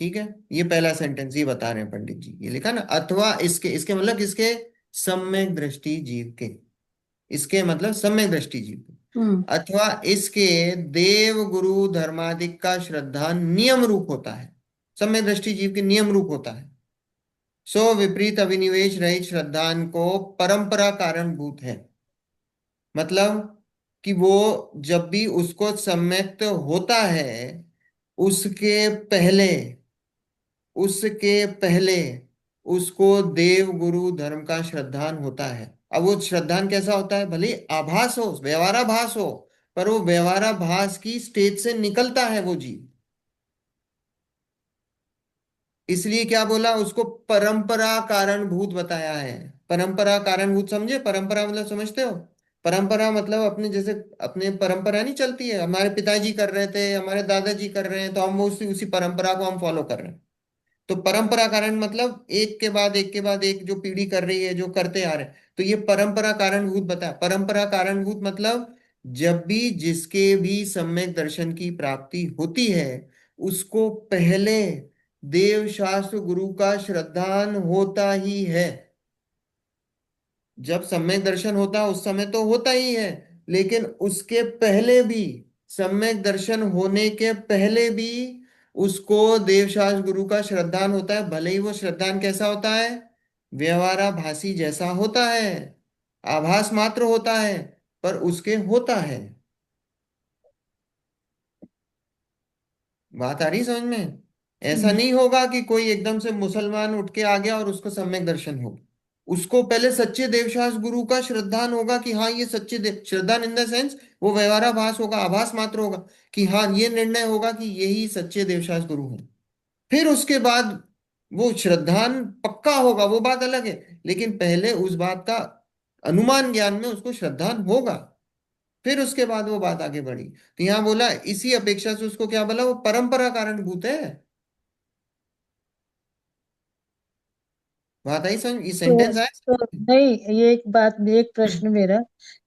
ठीक है? ये पहला सेंटेंस ये बता रहे हैं पंडित जी, ये लिखा ना, अथवा इसके इसके मतलब किसके? सम्यक दृष्टि जीव के। इसके मतलब सम्यक दृष्टि जीव के। हम्म अथवा इसके देव गुरु धर्मादिक का श्रद्धा नियम रूप होता है, सम्यक दृष्टि जीव के नियम रूप होता है, सो विपरीत अभिनिवेश रहित श्रद्धान को परंपरा कारण भूत है। मतलब कि वो जब भी उसको सम्यक्त होता है उसके पहले उसके पहले उसको देव गुरु धर्म का श्रद्धान होता है। अब वो श्रद्धान कैसा होता है? भले ही आभास हो, व्यवहाराभास हो, पर वो व्यवहाराभास की स्टेज से निकलता है वो जीव। इसलिए क्या बोला? उसको परंपरा कारणभूत बताया है। परंपरा कारणभूत समझे? परंपरा मतलब समझते हो? परंपरा मतलब अपने जैसे अपने परंपरा नहीं चलती है, हमारे पिताजी कर रहे थे, हमारे दादाजी कर रहे हैं, तो हम वो उसी उसी परंपरा को हम फॉलो कर रहे हैं। तो परंपरा कारण मतलब एक के बाद एक के बाद एक जो पीढ़ी कर रही है, जो करते आ रहे हैं, तो ये परंपरा कारणभूत बताया। परंपरा कारणभूत मतलब जब भी जिसके भी सम्यक दर्शन की प्राप्ति होती है उसको पहले देव शास्त्र गुरु का श्रद्धान होता ही है। जब सम्यक दर्शन होता है उस समय तो होता ही है, लेकिन उसके पहले भी, सम्यक दर्शन होने के पहले भी उसको देवशास्त्र गुरु का श्रद्धान होता है। भले ही वो श्रद्धान कैसा होता है? व्यवहाराभासी जैसा होता है, आभास मात्र होता है, पर उसके होता है। बात आ रही समझ में? ऐसा हम्म नहीं होगा कि कोई एकदम से मुसलमान उठ के आ गया और उसको सम्यक दर्शन हो। उसको पहले सच्चे देवशास्त्र गुरु का श्रद्धान होगा कि हाँ ये सच्चे देव, श्रद्धान इन द सेंस वो व्यवहाराभास होगा, आभास मात्र होगा कि हाँ ये निर्णय होगा कि यही सच्चे देवशास्त्र गुरु हैं। फिर उसके बाद वो श्रद्धान पक्का होगा, वो बात अलग है, लेकिन पहले उस बात का अनुमान ज्ञान में उसको श्रद्धान होगा, फिर उसके बाद वो बात आगे बढ़ी। तो यहाँ बोला इसी अपेक्षा से उसको क्या बोला? वो परंपरा कारणभूत है। बात आई समझ? ये तो सेंटेंस आया तो समझ में? नहीं, ये एक बात, एक प्रश्न मेरा,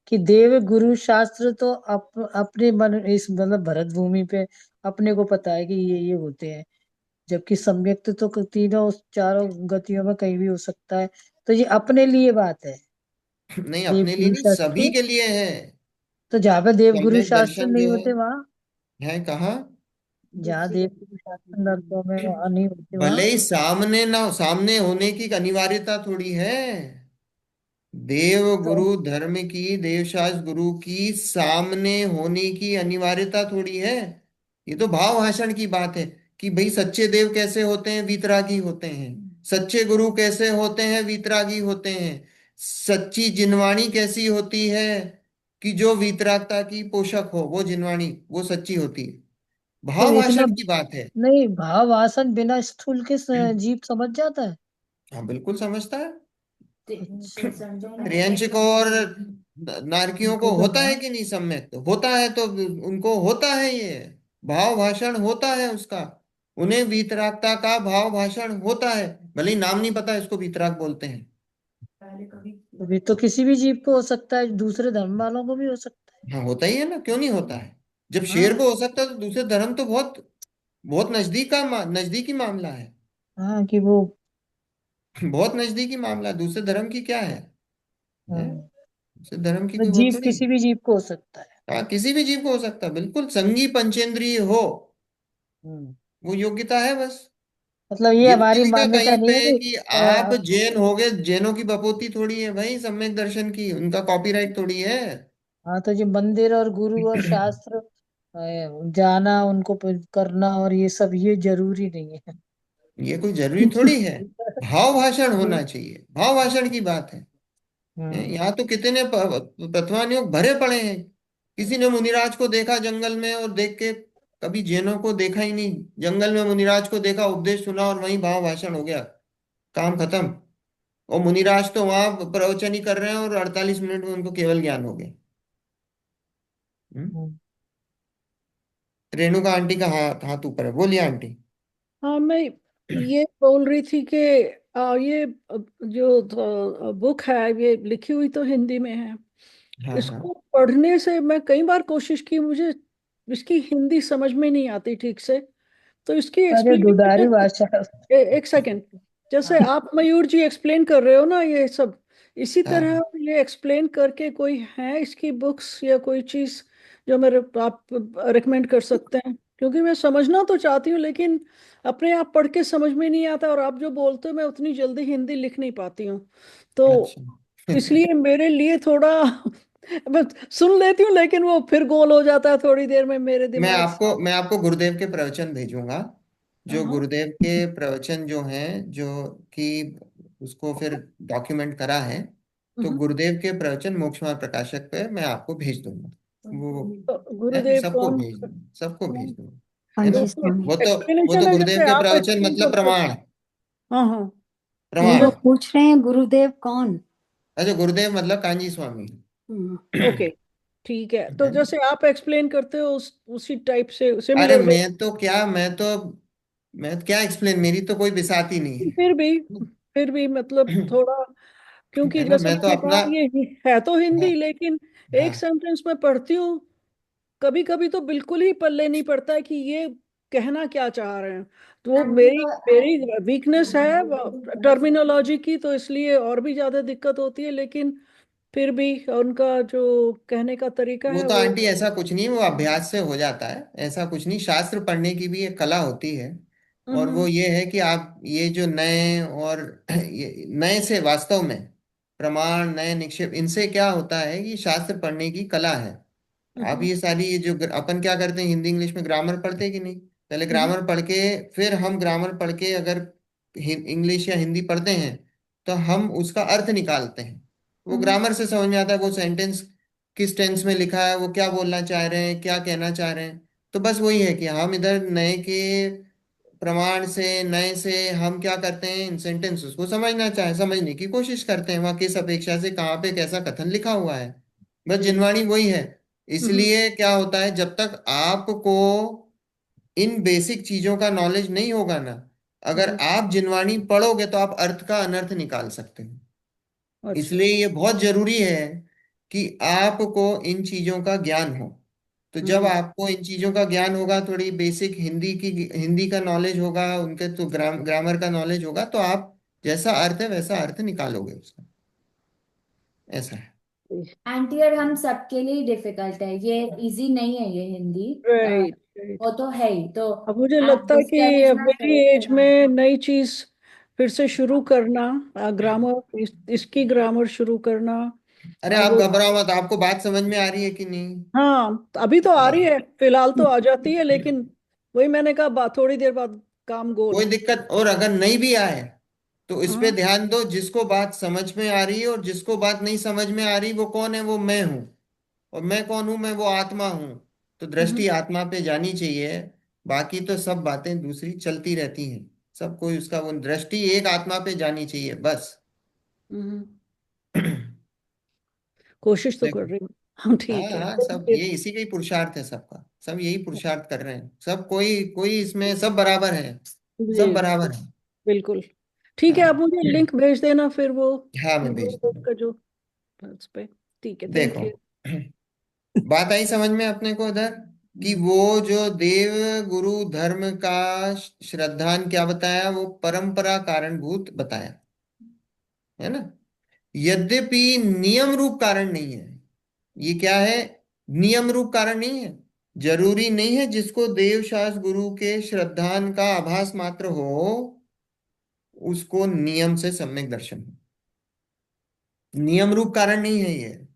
कि देव गुरु शास्त्र तो अपने मन, इस मतलब भरत भूमि पे अपने को पता है कि ये होते हैं, जबकि सम्यक्त तो तीनों चारों गतियों में कहीं भी हो सकता है। तो ये अपने लिए बात है, नहीं, देव अपने लिए गुरु नहीं, सभी शास्त्र। के लिए है। तो जहाँ पे देव गुरु सम्यक शास्त्र दर्शन नहीं जो होते वहां, है कहा? जहाँ देव के शासन नरकों में वहां नहीं होते भले वहां। ही सामने ना सामने होने की अनिवार्यता थोड़ी है। देव तो गुरु धर्म की, देवशास्त्र गुरु की सामने होने की अनिवार्यता थोड़ी है। ये तो भाव भाषण की बात है कि भाई सच्चे देव कैसे होते हैं, वीतरागी होते हैं। सच्चे गुरु कैसे होते हैं, वीतरागी होते हैं। सच्ची जिनवाणी कैसी होती है कि जो वीतरागता की पोषक हो, वो जिनवाणी वो सच्ची होती है। तो भाव इतना भाषण की बात है। नहीं, भाव आसन बिना स्थूल के जीव समझ जाता है। हाँ बिल्कुल समझता है। अच्छा। त्रियंच को और नारकियों को तो होता है हाँ। कि नहीं सम्यक, तो होता है, तो उनको होता है ये भाव भाषण होता है उसका। उन्हें वीतरागता का भाव भाषण होता है। भले ही नाम नहीं पता इसको वीतराग बोलते हैं। पहले कभी तो भी तो किसी भी जीव को हो सकता है, दूसरे धर्म वालों को भी हो सकता हाँ होता ही है ना, क्यों नहीं होता है। जब है। शेर हाँ। को हो सकता है तो दूसरे धर्म तो बहुत बहुत नजदीकी मामला है। हाँ कि वो। बहुत नजदीकी मामला है, दूसरे धर्म की क्या है। हाँ, दूसरे धर्म की तो कोई वो जीव थोड़ी। किसी भी जीव को हो सकता है। हाँ किसी भी जीव को हो सकता है, बिल्कुल संगी पंचेंद्रिय हो, हम्म। वो योग्यता है बस। मतलब ये ये तो नहीं हमारी लिखा मान्यता कहीं नहीं है पे कि कि आप जैन हो गए, जैनों की बपोती थोड़ी है भाई सम्यक दर्शन की, उनका कॉपीराइट थोड़ी है। हाँ, तो जो मंदिर और गुरु और शास्त्र जाना, उनको करना और ये सब, ये जरूरी नहीं है। ये कोई जरूरी थोड़ी है। भाव भाषण होना चाहिए, भाव भाषण की बात है। हम्म। यहाँ तो कितने प्रथवानियों भरे पड़े हैं। किसी ने मुनिराज को देखा जंगल में और देख के, कभी जैनों को देखा ही नहीं, जंगल में मुनिराज को देखा, उपदेश सुना और वहीं भाव भाषण हो गया, काम खत्म। और मुनिराज तो वहां प्रवचन ही कर रहे हैं और 48 मिनट में उनको केवल ज्ञान हो गया। हम्म? हम्म। रेणुका आंटी का हाथ हाथ ऊपर है, बोलिए आंटी। हाँ, मैं ये बोल रही थी कि ये जो बुक है, ये लिखी हुई तो हिंदी में है। हाँ हाँ। इसको पढ़ने से मैं कई बार कोशिश की, मुझे इसकी हिंदी समझ में नहीं आती ठीक से। तो इसकी अरे दुधारी एक्सप्लेनेशन, भाषा है। एक सेकंड। जैसे हाँ आप मयूर जी एक्सप्लेन कर रहे हो ना ये सब, इसी तरह हाँ ये एक्सप्लेन करके कोई है इसकी बुक्स या कोई चीज जो मेरे आप रिकमेंड कर सकते हैं? क्योंकि मैं समझना तो चाहती हूँ, लेकिन अपने आप पढ़ के समझ में नहीं आता, और आप जो बोलते हो मैं उतनी जल्दी हिंदी लिख नहीं पाती हूँ। तो अच्छा। इसलिए मेरे लिए थोड़ा मैं सुन लेती हूँ, लेकिन वो फिर गोल हो जाता है थोड़ी देर में मेरे दिमाग से। मैं आपको गुरुदेव के प्रवचन भेजूंगा। जो हाँ। गुरुदेव के प्रवचन जो हैं, जो कि उसको फिर डॉक्यूमेंट करा है, तो हम्म। गुरुदेव के प्रवचन मोक्ष मार्ग प्रकाशक पे मैं आपको भेज दूंगा। वो तो है, गुरुदेव सबको कौन? भेज दूंगा, सबको भेज दूंगा। हाँ है ना। जी तो स्वामी। वो तो वो तो एक्सप्लेनेशन है गुरुदेव जैसे के आप प्रवचन एक्सप्लेन मतलब करते हो। प्रमाण। हाँ हाँ। नहीं, प्रमाण। वो पूछ रहे हैं गुरुदेव कौन। अच्छा, गुरुदेव मतलब कांजी स्वामी। ओके, ठीक है। तो है ना। जैसे आप एक्सप्लेन करते हो उसी टाइप से अरे सिमिलर वे। मैं क्या एक्सप्लेन, मेरी तो कोई बिसात ही नहीं फिर भी फिर भी मतलब है। थोड़ा, क्योंकि है ना, जैसे मैं तो मैंने अपना। कहा ये है तो हाँ हिंदी, लेकिन एक हाँ सेंटेंस में पढ़ती हूँ, कभी कभी तो बिल्कुल ही पल्ले नहीं पड़ता है कि ये कहना क्या चाह रहे हैं। तो वो आंटी मेरी वो मेरी वीकनेस है टर्मिनोलॉजी की, तो इसलिए और भी ज्यादा दिक्कत होती है। लेकिन फिर भी उनका जो कहने का तरीका वो है तो वो। आंटी ऐसा कुछ नहीं, वो अभ्यास से हो जाता है, ऐसा कुछ नहीं। शास्त्र पढ़ने की भी एक कला होती है। और वो हम्म। ये है कि आप ये जो नए और ये नए से वास्तव में प्रमाण, नए निक्षेप, इनसे क्या होता है कि शास्त्र पढ़ने की कला है। आप हम्म। ये सारी ये जो अपन क्या करते हैं, हिंदी इंग्लिश में ग्रामर पढ़ते हैं कि नहीं। पहले हम्म। ग्रामर पढ़ के, फिर हम ग्रामर पढ़ के अगर इंग्लिश या हिंदी पढ़ते हैं, तो हम उसका अर्थ निकालते हैं। वो हम्म। ग्रामर से समझ में आता है वो सेंटेंस किस टेंस में लिखा है, वो क्या बोलना चाह रहे हैं, क्या कहना चाह रहे हैं। तो बस वही है कि हम इधर नए के प्रमाण से, नए से हम क्या करते हैं, इन सेंटेंस को समझने की कोशिश करते हैं, वहां किस अपेक्षा से कहाँ पे कैसा कथन लिखा हुआ है। बस जी। जिनवाणी वही है। हम्म। इसलिए क्या होता है, जब तक आपको इन बेसिक चीजों का नॉलेज नहीं होगा ना, अगर हम्म। आप जिनवाणी पढ़ोगे तो आप अर्थ का अनर्थ निकाल सकते हो। अच्छा। इसलिए ये बहुत जरूरी है कि आपको इन चीजों का ज्ञान हो। तो जब हम्म। आपको इन चीजों का ज्ञान होगा, थोड़ी बेसिक हिंदी का नॉलेज होगा, उनके तो ग्रामर का नॉलेज होगा, तो आप जैसा अर्थ है वैसा अर्थ निकालोगे उसका। ऐसा है। आंटी और हम सबके लिए डिफिकल्ट है ये, इजी नहीं है ये हिंदी। Right right. वो तो है ही तो। अब मुझे आप लगता है कि डिस्करेज अब ना मेरी करो एज थोड़ा। में नई चीज फिर से शुरू करना, ग्रामर, इसकी ग्रामर शुरू करना, अरे आप वो, घबराओ मत, आपको बात समझ में आ रही है कि नहीं? हाँ अभी तो आ रही हाँ, है, फिलहाल तो आ जाती है, लेकिन वही मैंने कहा थोड़ी देर बाद काम गोल। कोई दिक्कत, और अगर नहीं भी आए तो इस पे हाँ। ध्यान दो, जिसको बात समझ में आ रही है और जिसको बात नहीं समझ में आ रही वो कौन है? वो मैं हूं। और मैं कौन हूं? मैं वो आत्मा हूं। तो हम्म। दृष्टि आत्मा पे जानी चाहिए। बाकी तो सब बातें दूसरी चलती रहती हैं। सब कोई उसका वो दृष्टि एक आत्मा पे जानी चाहिए बस। हम्म। कोशिश तो कर देखो, रही हूँ। हाँ हाँ ठीक है, हाँ, थोड़ी सब देर। ये इसी का ही पुरुषार्थ है सबका। सब यही पुरुषार्थ कर रहे हैं सब, कोई कोई इसमें सब बराबर है। सब जी बराबर है। बिल्कुल। ठीक है, आप हाँ मुझे लिंक भेज देना फिर वो हाँ, मैं भेज download दूंगा। का जो, उस पे। ठीक है, थैंक देखो, यू। बात आई समझ में अपने को उधर, कि वो जो देव गुरु धर्म का श्रद्धान क्या बताया? वो परंपरा कारणभूत बताया, है ना? यद्यपि नियम रूप कारण नहीं है। ये क्या है? नियम रूप कारण नहीं है। जरूरी नहीं है जिसको देव शास्त्र गुरु के श्रद्धान का आभास मात्र हो उसको नियम से सम्यक दर्शन हो। नियम रूप कारण नहीं है ये।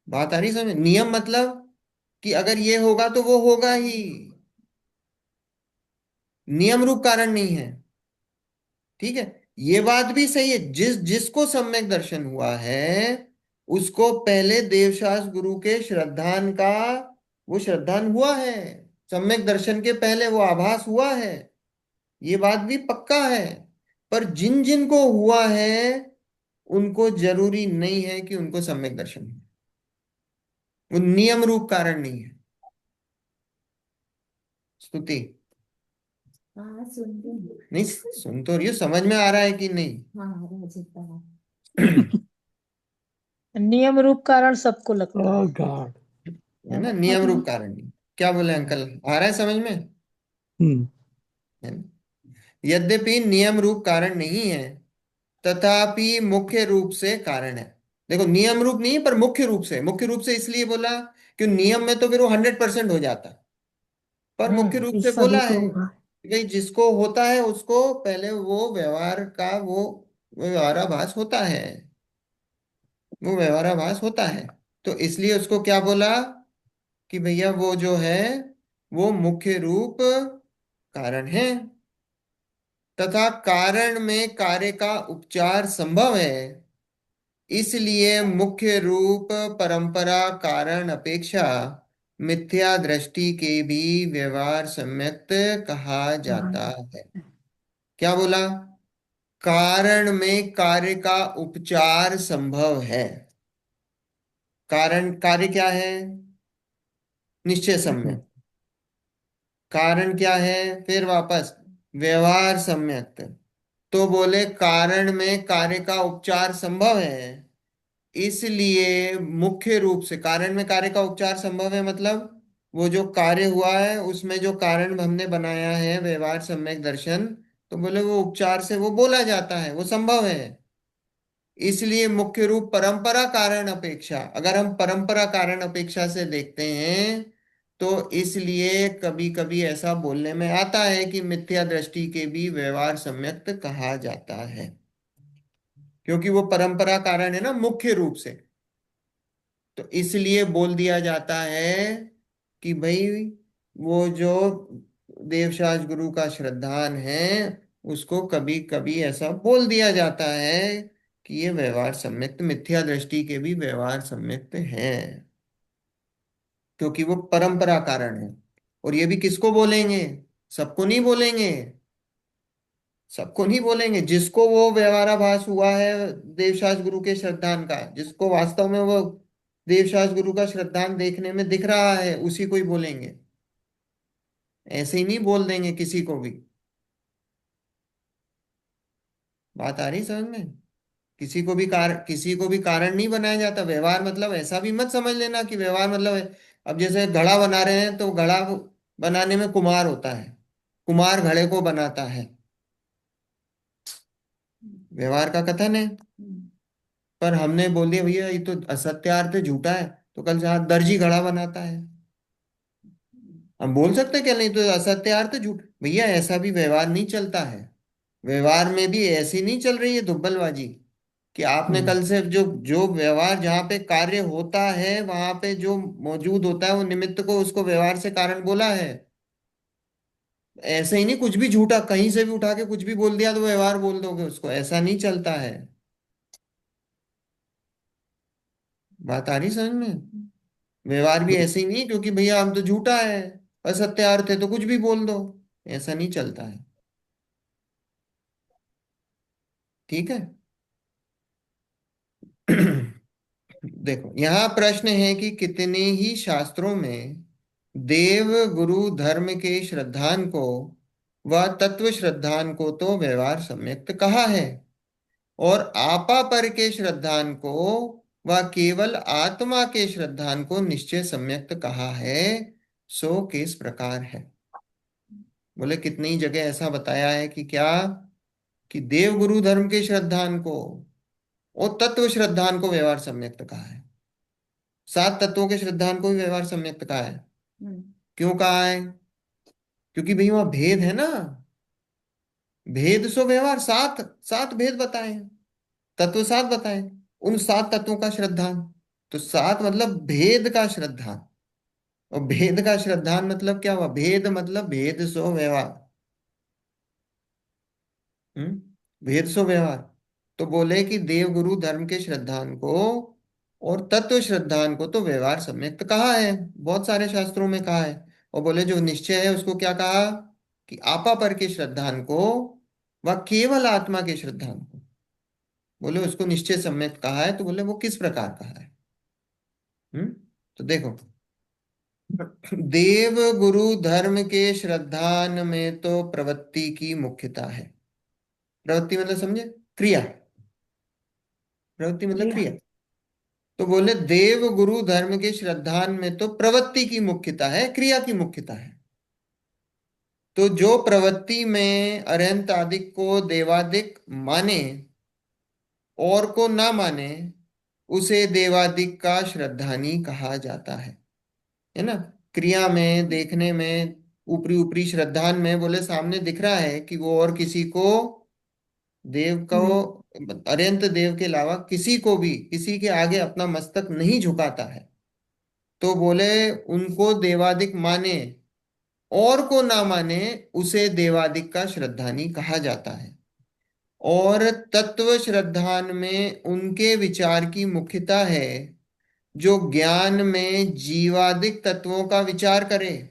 बात आ रही समझ? नियम मतलब कि अगर ये होगा तो वो होगा ही। नियम रूप कारण नहीं है। ठीक है, ये बात भी सही है। जिसको सम्यक दर्शन हुआ है उसको पहले देवशास्त्र गुरु के श्रद्धान का वो श्रद्धान हुआ है। सम्यक दर्शन के पहले वो आभास हुआ है। ये बात भी पक्का है। पर जिन जिन को हुआ है उनको जरूरी नहीं है कि उनको सम्यक दर्शन हो। वो नियम रूप कारण नहीं है। स्तुति। हाँ सुन रही हूँ। नहीं, सुन तो रही हो, समझ में आ रहा है कि नहीं? हाँ रजिता है। नियम रूप कारण सबको लगता ओह है। गॉड। है ना, नियम रूप कारण नहीं। क्या बोले अंकल, आ रहा है समझ में? हम्म। है ना? यद्यपि नियम रूप कारण नहीं है तथापि मुख्य रूप से कारण है। देखो, नियम रूप नहीं है पर मुख्य रूप से। मुख्य रूप से इसलिए बोला कि नियम में तो फिर वो 100% हो जाता। पर मुख्य रूप कि से सभी बोला को है होगा। कि भाई जिसको होता है उसको पहले वो व्यवहार का वो व्यवहाराभास होता है। वो व्यवहाराभास होता है। तो इसलिए उसको क्या बोला कि भैया वो जो है वो मुख्य रूप कारण है। तथा कारण में कार्य का उपचार संभव है। इसलिए मुख्य रूप परंपरा कारण अपेक्षा मिथ्या दृष्टि के भी व्यवहार सम्यक्त कहा हाँ। जाता है। क्या बोला? कारण में कार्य का उपचार संभव है। कारण कार्य क्या है? निश्चय सम्यक। कारण क्या है? फिर वापस व्यवहार सम्यक्त। तो बोले कारण में कार्य का उपचार संभव है। इसलिए मुख्य रूप से कारण में कार्य का उपचार संभव है मतलब वो जो कार्य हुआ है उसमें जो कारण हमने बनाया है व्यवहार सम्यक दर्शन, तो बोले वो उपचार से वो बोला जाता है, वो संभव है। इसलिए मुख्य रूप परंपरा कारण अपेक्षा, अगर हम परंपरा कारण अपेक्षा से देखते हैं तो इसलिए कभी कभी ऐसा बोलने में आता है कि मिथ्या दृष्टि के भी व्यवहार सम्यक्त कहा जाता है। क्योंकि वो परंपरा कारण है ना मुख्य रूप से। तो इसलिए बोल दिया जाता है कि भाई वो जो देवशास्त्र गुरु का श्रद्धान है उसको कभी कभी ऐसा बोल दिया जाता है कि ये व्यवहार सम्यक्त, मिथ्या दृष्टि के भी व्यवहार सम्यक्त है। क्योंकि वो परंपरा कारण है। और ये भी किसको बोलेंगे? सबको नहीं बोलेंगे। सबको नहीं बोलेंगे। जिसको वो व्यवहाराभास हुआ है देवशास्त्र गुरु के श्रद्धान का, जिसको वास्तव में वो देवशास्त्र गुरु का श्रद्धान देखने में दिख रहा है उसी को ही बोलेंगे। ऐसे ही नहीं बोल देंगे किसी को भी। बात आ रही समझ में? किसी को भी कारण नहीं बनाया जाता। व्यवहार मतलब ऐसा भी मत समझ लेना कि व्यवहार मतलब है। अब जैसे घड़ा बना रहे हैं तो घड़ा बनाने में कुम्हार होता है, कुम्हार घड़े को बनाता है। व्यवहार का कथन है। पर हमने बोल दिया भैया ये तो असत्यार्थ है, झूठा है, तो कल से हाँ दर्जी घड़ा बनाता है। हम बोल सकते हैं क्या, नहीं तो असत्य अर्थ झूठ। भैया ऐसा भी व्यवहार नहीं चलता है। व्यवहार में भी ऐसी नहीं चल रही है दुब्बलबाजी कि आपने हम्म। कल से जो जो व्यवहार जहाँ पे कार्य होता है वहां पे जो मौजूद होता है वो निमित्त को उसको व्यवहार से कारण बोला है। ऐसे ही नहीं कुछ भी झूठा कहीं से भी उठा के कुछ भी बोल दिया तो व्यवहार बोल दोगे उसको, ऐसा नहीं चलता है। बात आ रही समझ में? व्यवहार भी ऐसे ही नहीं है क्योंकि भैया हम तो झूठा है, असत्य अर्थ है तो कुछ भी बोल दो, ऐसा नहीं चलता है। ठीक है। देखो यहाँ प्रश्न है कि कितने ही शास्त्रों में देव गुरु धर्म के श्रद्धान को व तत्व श्रद्धान को तो व्यवहार सम्यक्त कहा है, और आपा पर के श्रद्धान को व केवल आत्मा के श्रद्धान को निश्चय सम्यक्त कहा है। सो किस प्रकार है? बोले कितनी ही जगह ऐसा बताया है कि क्या, कि देव गुरु धर्म के श्रद्धान को और तत्व श्रद्धान को व्यवहार सम्यक्त कहा है, सात तत्वों के श्रद्धान को भी व्यवहार सम्यक्त कहा है। क्यों कहा है? क्योंकि भाई वहां भेद है ना, भेद सो व्यवहार, सात सात भेद बताए हैं, तत्व सात बताए, उन सात तत्वों का श्रद्धान। तो सात मतलब भेद का श्रद्धान, और भेद का श्रद्धान मतलब क्या हुआ? भेद मतलब भेद सो व्यवहार। भेद सो व्यवहार। तो बोले कि देव गुरु धर्म के श्रद्धान को और तत्व श्रद्धान को तो व्यवहार सम्यक्त कहा है, बहुत सारे शास्त्रों में कहा है। और बोले जो निश्चय है उसको क्या कहा? कि आपा पर के श्रद्धान को व केवल आत्मा के श्रद्धान को, बोले उसको निश्चय सम्यक्त कहा है। तो बोले वो किस प्रकार कहा है? हम्म तो देखो, देव गुरु धर्म के श्रद्धान में तो प्रवृत्ति की मुख्यता है। प्रवृत्ति मतलब समझे? क्रिया। प्रवृत्ति मतलब क्रिया। क्रिया। तो बोले देव गुरु धर्म के श्रद्धान में तो प्रवृत्ति की मुख्यता है, क्रिया की मुख्यता है। तो जो प्रवृत्ति में अरहंत आदिक को देवादिक माने और को ना माने उसे देवादिक का श्रद्धानी कहा जाता है ना। क्रिया में देखने में ऊपरी ऊपरी श्रद्धान में बोले सामने दिख रहा है कि वो और किसी को, देव को, नहीं। अरहंत देव के अलावा किसी को भी किसी के आगे अपना मस्तक नहीं झुकाता है। तो बोले उनको देवादिक माने और को ना माने उसे देवादिक का श्रद्धानी कहा जाता है। और तत्व श्रद्धान में उनके विचार की मुख्यता है जो ज्ञान में जीवादिक तत्वों का विचार करे,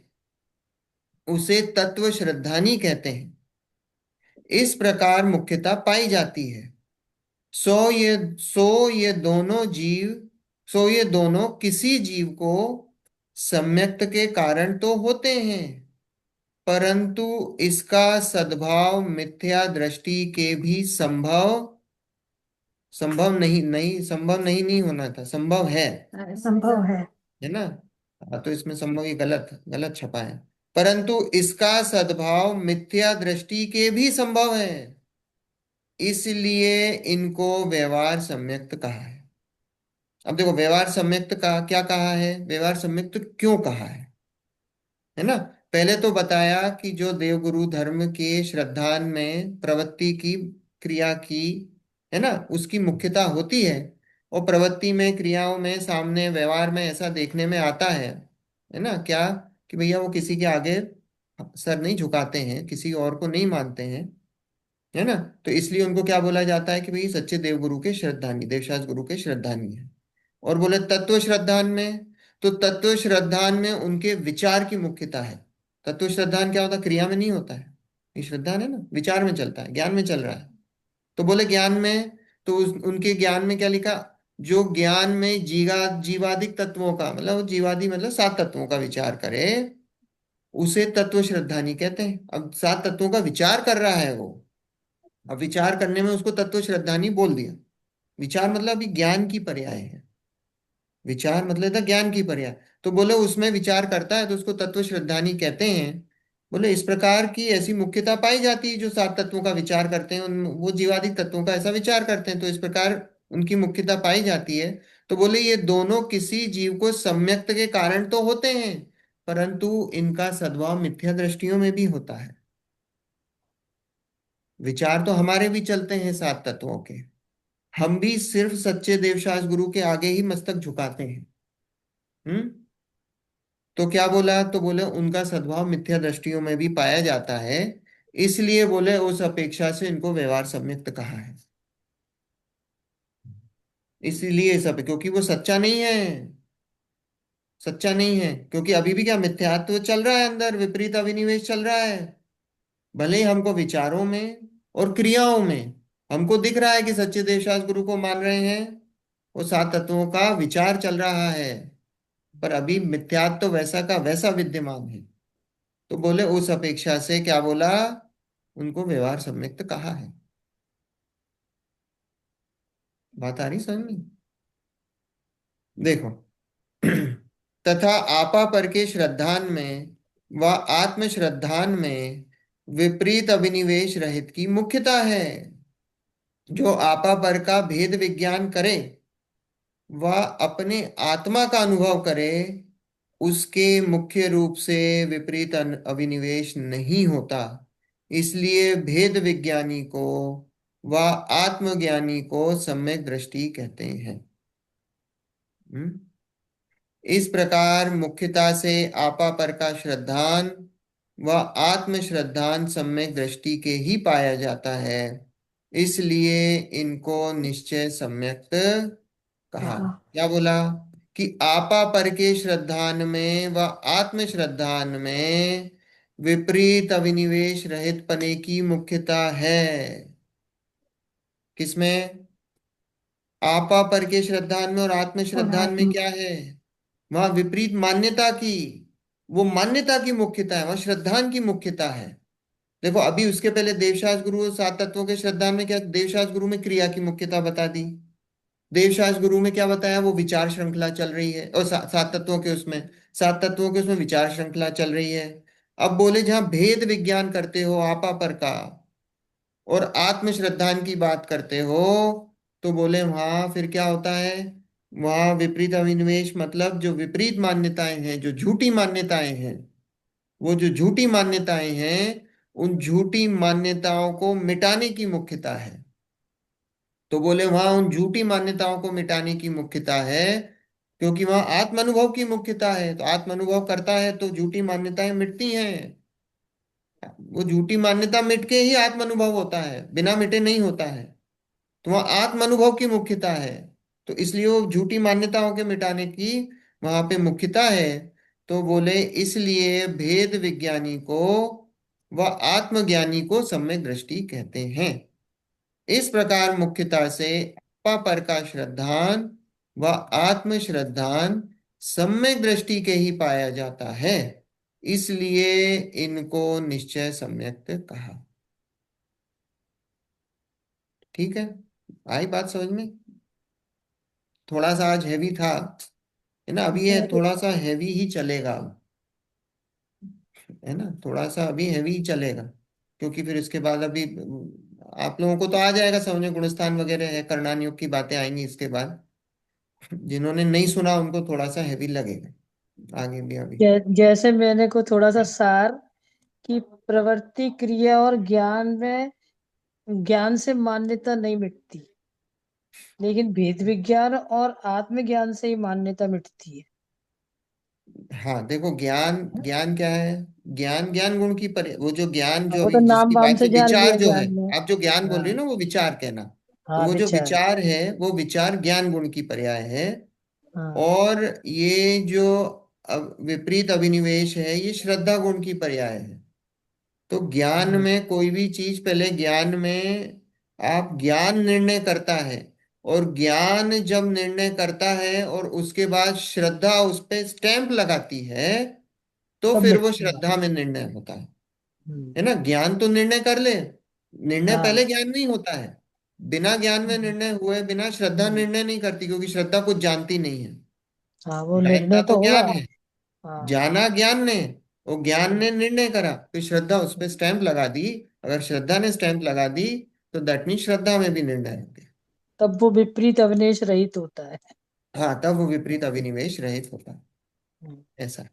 उसे तत्व श्रद्धानी कहते हैं। इस प्रकार मुख्यता पाई जाती है। सो ये दोनों किसी जीव को सम्यक्त के कारण तो होते हैं, परंतु इसका सद्भाव मिथ्या दृष्टि के भी संभव संभव नहीं नहीं संभव नहीं नहीं होना था, संभव संभव है। है ना। हाँ, तो इसमें संभव ये गलत गलत छपा है। परंतु इसका सद्भाव मिथ्या दृष्टि के भी संभव है, इसलिए इनको व्यवहार सम्यक्त कहा है। अब देखो व्यवहार सम्यक्त का क्या कहा है, व्यवहार सम्यक्त क्यों कहा है ना। पहले तो बताया कि जो देवगुरु धर्म के श्रद्धान में प्रवृत्ति की, क्रिया की, है ना, उसकी मुख्यता होती है। और प्रवृत्ति में क्रियाओं में सामने व्यवहार में ऐसा देखने में आता है ना क्या, कि भैया वो किसी के आगे सर नहीं झुकाते हैं, किसी और को नहीं मानते हैं, है ना। तो इसलिए उनको क्या बोला जाता है कि भाई सच्चे देवगुरु के श्रद्धानी, देवशास गुरु के श्रद्धानी है। और बोले तत्व श्रद्धान में, तो तत्व श्रद्धान में उनके विचार की मुख्यता है। तत्व श्रद्धान क्या होता है? क्रिया में नहीं होता है, ये श्रद्धान है ना, विचार में चलता है, ज्ञान में चल रहा है। तो बोले ज्ञान में, तो उनके ज्ञान में क्या लिखा? जो ज्ञान में जीवादिक तत्वों का मतलब, जीवादि मतलब सात तत्वों का विचार करे उसे तत्व श्रद्धानी कहते हैं। अब सात तत्वों का विचार कर रहा है वो, अब विचार करने में उसको तत्व श्रद्धानी बोल दिया। विचार मतलब अभी ज्ञान की पर्याय है, विचार मतलब था ज्ञान की पर्याय। तो बोले उसमें विचार करता है तो उसको तत्व श्रद्धानी कहते हैं। बोले इस प्रकार की ऐसी मुख्यता पाई जाती है, जो सात तत्वों का विचार करते हैं वो जीवादिक तत्वों का ऐसा विचार करते हैं, तो इस प्रकार उनकी मुख्यता पाई जाती है। तो बोले ये दोनों किसी जीव को सम्यक्त के कारण तो होते हैं, परंतु इनका सद्भाव मिथ्या दृष्टियों में भी होता है। विचार तो हमारे भी चलते हैं सात तत्वों के, हम भी सिर्फ सच्चे देवशास गुरु के आगे ही मस्तक झुकाते हैं। हम्म। तो क्या बोला, तो बोले उनका सद्भाव मिथ्या दृष्टियों में भी पाया जाता है, इसलिए बोले उस अपेक्षा से इनको व्यवहार सम्यक्त कहा है। इसीलिए सब, क्योंकि वो सच्चा नहीं है। सच्चा नहीं है क्योंकि अभी भी क्या मिथ्यात्व चल रहा है, अंदर विपरीत अभिनिवेश चल रहा है। भले ही हमको विचारों में और क्रियाओं में हमको दिख रहा है कि सच्चे देवशास गुरु को मान रहे हैं, वो सात तत्वों का विचार चल रहा है, पर अभी मिथ्यात्व तो वैसा का वैसा विद्यमान है। तो बोले उस अपेक्षा से क्या बोला, उनको व्यवहार सम्यक्त कहा है। बात आ रही समझ में? देखो तथा आपा पर के श्रद्धान में व आत्म श्रद्धान में विपरीत अभिनिवेश रहित की मुख्यता है। जो आपा पर का भेद विज्ञान करे वह अपने आत्मा का अनुभव करे, उसके मुख्य रूप से विपरीत अभिनिवेश नहीं होता। इसलिए भेद विज्ञानी को व आत्मज्ञानी को सम्यक दृष्टि कहते हैं। हम्म? इस प्रकार मुख्यता से आपा पर का श्रद्धान व आत्म श्रद्धान सम्यक दृष्टि के ही पाया जाता है, इसलिए इनको निश्चय सम्यक्त कहा। क्या बोला कि आपा पर के श्रद्धान में व आत्म श्रद्धान में विपरीत अभिनिवेश रहित पने की मुख्यता है। किसमें? आपा पर के श्रद्धान में और आत्म और श्रद्धान में आत्म क्या है? वहां विपरीत मान्यता की, वो मान्यता की मुख्यता है, वहां श्रद्धान की मुख्यता है। देखो अभी उसके पहले देवशास गुरु और सात तत्वों के श्रद्धान में क्या, देवशास गुरु में क्रिया की मुख्यता बता दी, देवशास गुरु में क्या बताया, वो विचार श्रृंखला चल रही है, और सात तत्वों के उसमें, सात तत्वों के उसमें विचार श्रृंखला चल रही है। अब बोले जहां भेद विज्ञान करते हो आपा पर का और आत्म श्रद्धान की बात करते हो, तो बोले वहां फिर क्या होता है, वहां विपरीत अभिनिवेश मतलब जो विपरीत मान्यताएं हैं, जो झूठी मान्यताएं हैं, वो जो झूठी मान्यताएं हैं, उन झूठी मान्यताओं को मिटाने की मुख्यता है। तो बोले वहां उन झूठी मान्यताओं को मिटाने की मुख्यता है, क्योंकि वहां आत्म अनुभव की मुख्यता है। तो आत्म अनुभव करता है तो झूठी मान्यताएं मिटती हैं। वो झूठी मान्यता मिट के ही आत्म अनुभव होता है, बिना मिटे नहीं होता है। तो वहां आत्म अनुभव की मुख्यता है, तो इसलिए वो झूठी मान्यताओं के मिटाने की वहां पे मुख्यता है। तो बोले इसलिए भेद विज्ञानी को व आत्मज्ञानी को सम्यक दृष्टि कहते हैं। इस प्रकार मुख्यता से अपा पर का श्रद्धान व आत्म श्रद्धान सम्यक दृष्टि के ही पाया जाता है, इसलिए इनको निश्चय सम्यक कहा। ठीक है, आई बात समझ में? थोड़ा सा आज हैवी था, है ना, अभी ये थोड़ा सा हैवी ही चलेगा, है ना, थोड़ा सा अभी हैवी ही चलेगा, क्योंकि फिर इसके बाद अभी आप लोगों को तो आ जाएगा समझ में, गुणस्थान वगैरह है, करणान योग की बातें आएंगी इसके बाद। जिन्होंने नहीं सुना उनको थोड़ा सा हैवी लगेगा आगे भी अभी। जैसे मैंने को थोड़ा सा सार कि प्रवृत्ति क्रिया और ज्ञान में, ज्ञान से मान्यता नहीं मिटती, लेकिन भेद विज्ञान और आत्मज्ञान से ही मान्यता मिटती है। हाँ देखो, ज्ञान ज्ञान क्या है, ज्ञान ज्ञान गुण की पर, वो जो ज्ञान जो वो अभी तो नाम जिसकी वाम बात से से जान विचार लिया जो है, ज्ञान में। आप जो ज्ञान बोल रही हाँ हो ना वो विचार कहना, तो हाँ, वो जो विचार। विचार है वो विचार ज्ञान गुण की पर्याय है। हाँ और ये जो विपरीत अभिनिवेश है ये श्रद्धा गुण की पर्याय है। तो ज्ञान हाँ, में कोई भी चीज, पहले ज्ञान में आप ज्ञान निर्णय करता है, और ज्ञान जब निर्णय करता है और उसके बाद श्रद्धा उस पे स्टैंप लगाती है, तो सब फिर वो मिटती है। श्रद्धा में निर्णय होता हम्म, है ना। ज्ञान तो निर्णय कर ले, निर्णय हाँ पहले ज्ञान नहीं होता है। बिना ज्ञान में निर्णय हुए बिना श्रद्धा हम्म, निर्णय नहीं करती, क्योंकि श्रद्धा कुछ जानती नहीं है। हाँ, वो जानता निर्णय तो तो होगा। ज्ञान है, हाँ जाना ज्ञान ने, और ज्ञान ने निर्णय करा, फिर श्रद्धा उस पर स्टैंप लगा दी। अगर श्रद्धा ने स्टैंप लगा दी तो दैट मीन श्रद्धा में भी निर्णय हो गया। तब वो विपरीत अवनेश रहित होता है। हाँ, तब वो विपरीत अभिनिवेश रहित होता है। हम्म, ऐसा।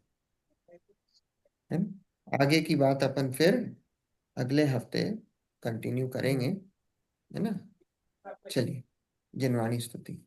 है ना। आगे की बात अपन फिर अगले हफ्ते कंटिन्यू करेंगे, है ना। चलिए, जिनवाणी स्तुति।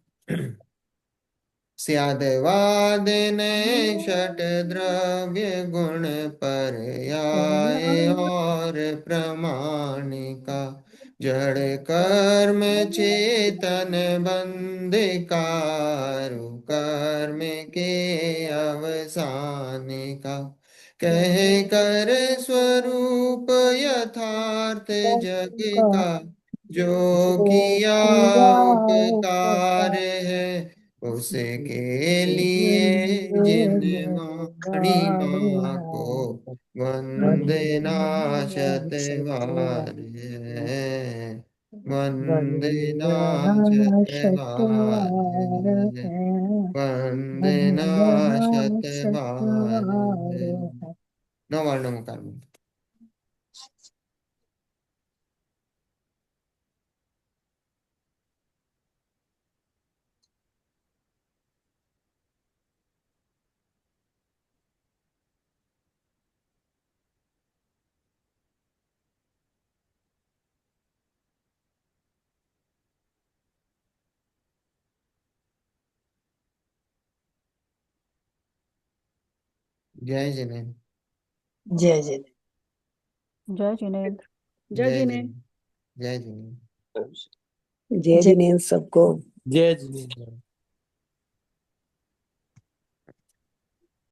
स्याद्वादिने षट द्रव्य गुण पर्याय और प्रमाणिका, जड़ कर्म चेतन बंधिकारु, कर्म के अवसानिका, कह कर स्वरूप यथार्थ जग का, जो जो किया किया उपकार उपकार है, उसके लिए जिन वाणी माँ को वंदना शतवार है, वंदना शतवार है, वंदना शतवार है। नौ वर्णों में कर्म। जय जिनेन्द्र। जय जय जय जिनेन्द्र। जय जय जिनेन्द्र। जिनेन्द्र। जय जिनेन्द्र। जय जय जिनेन्द्र सबको। जय जिनेन्द्र।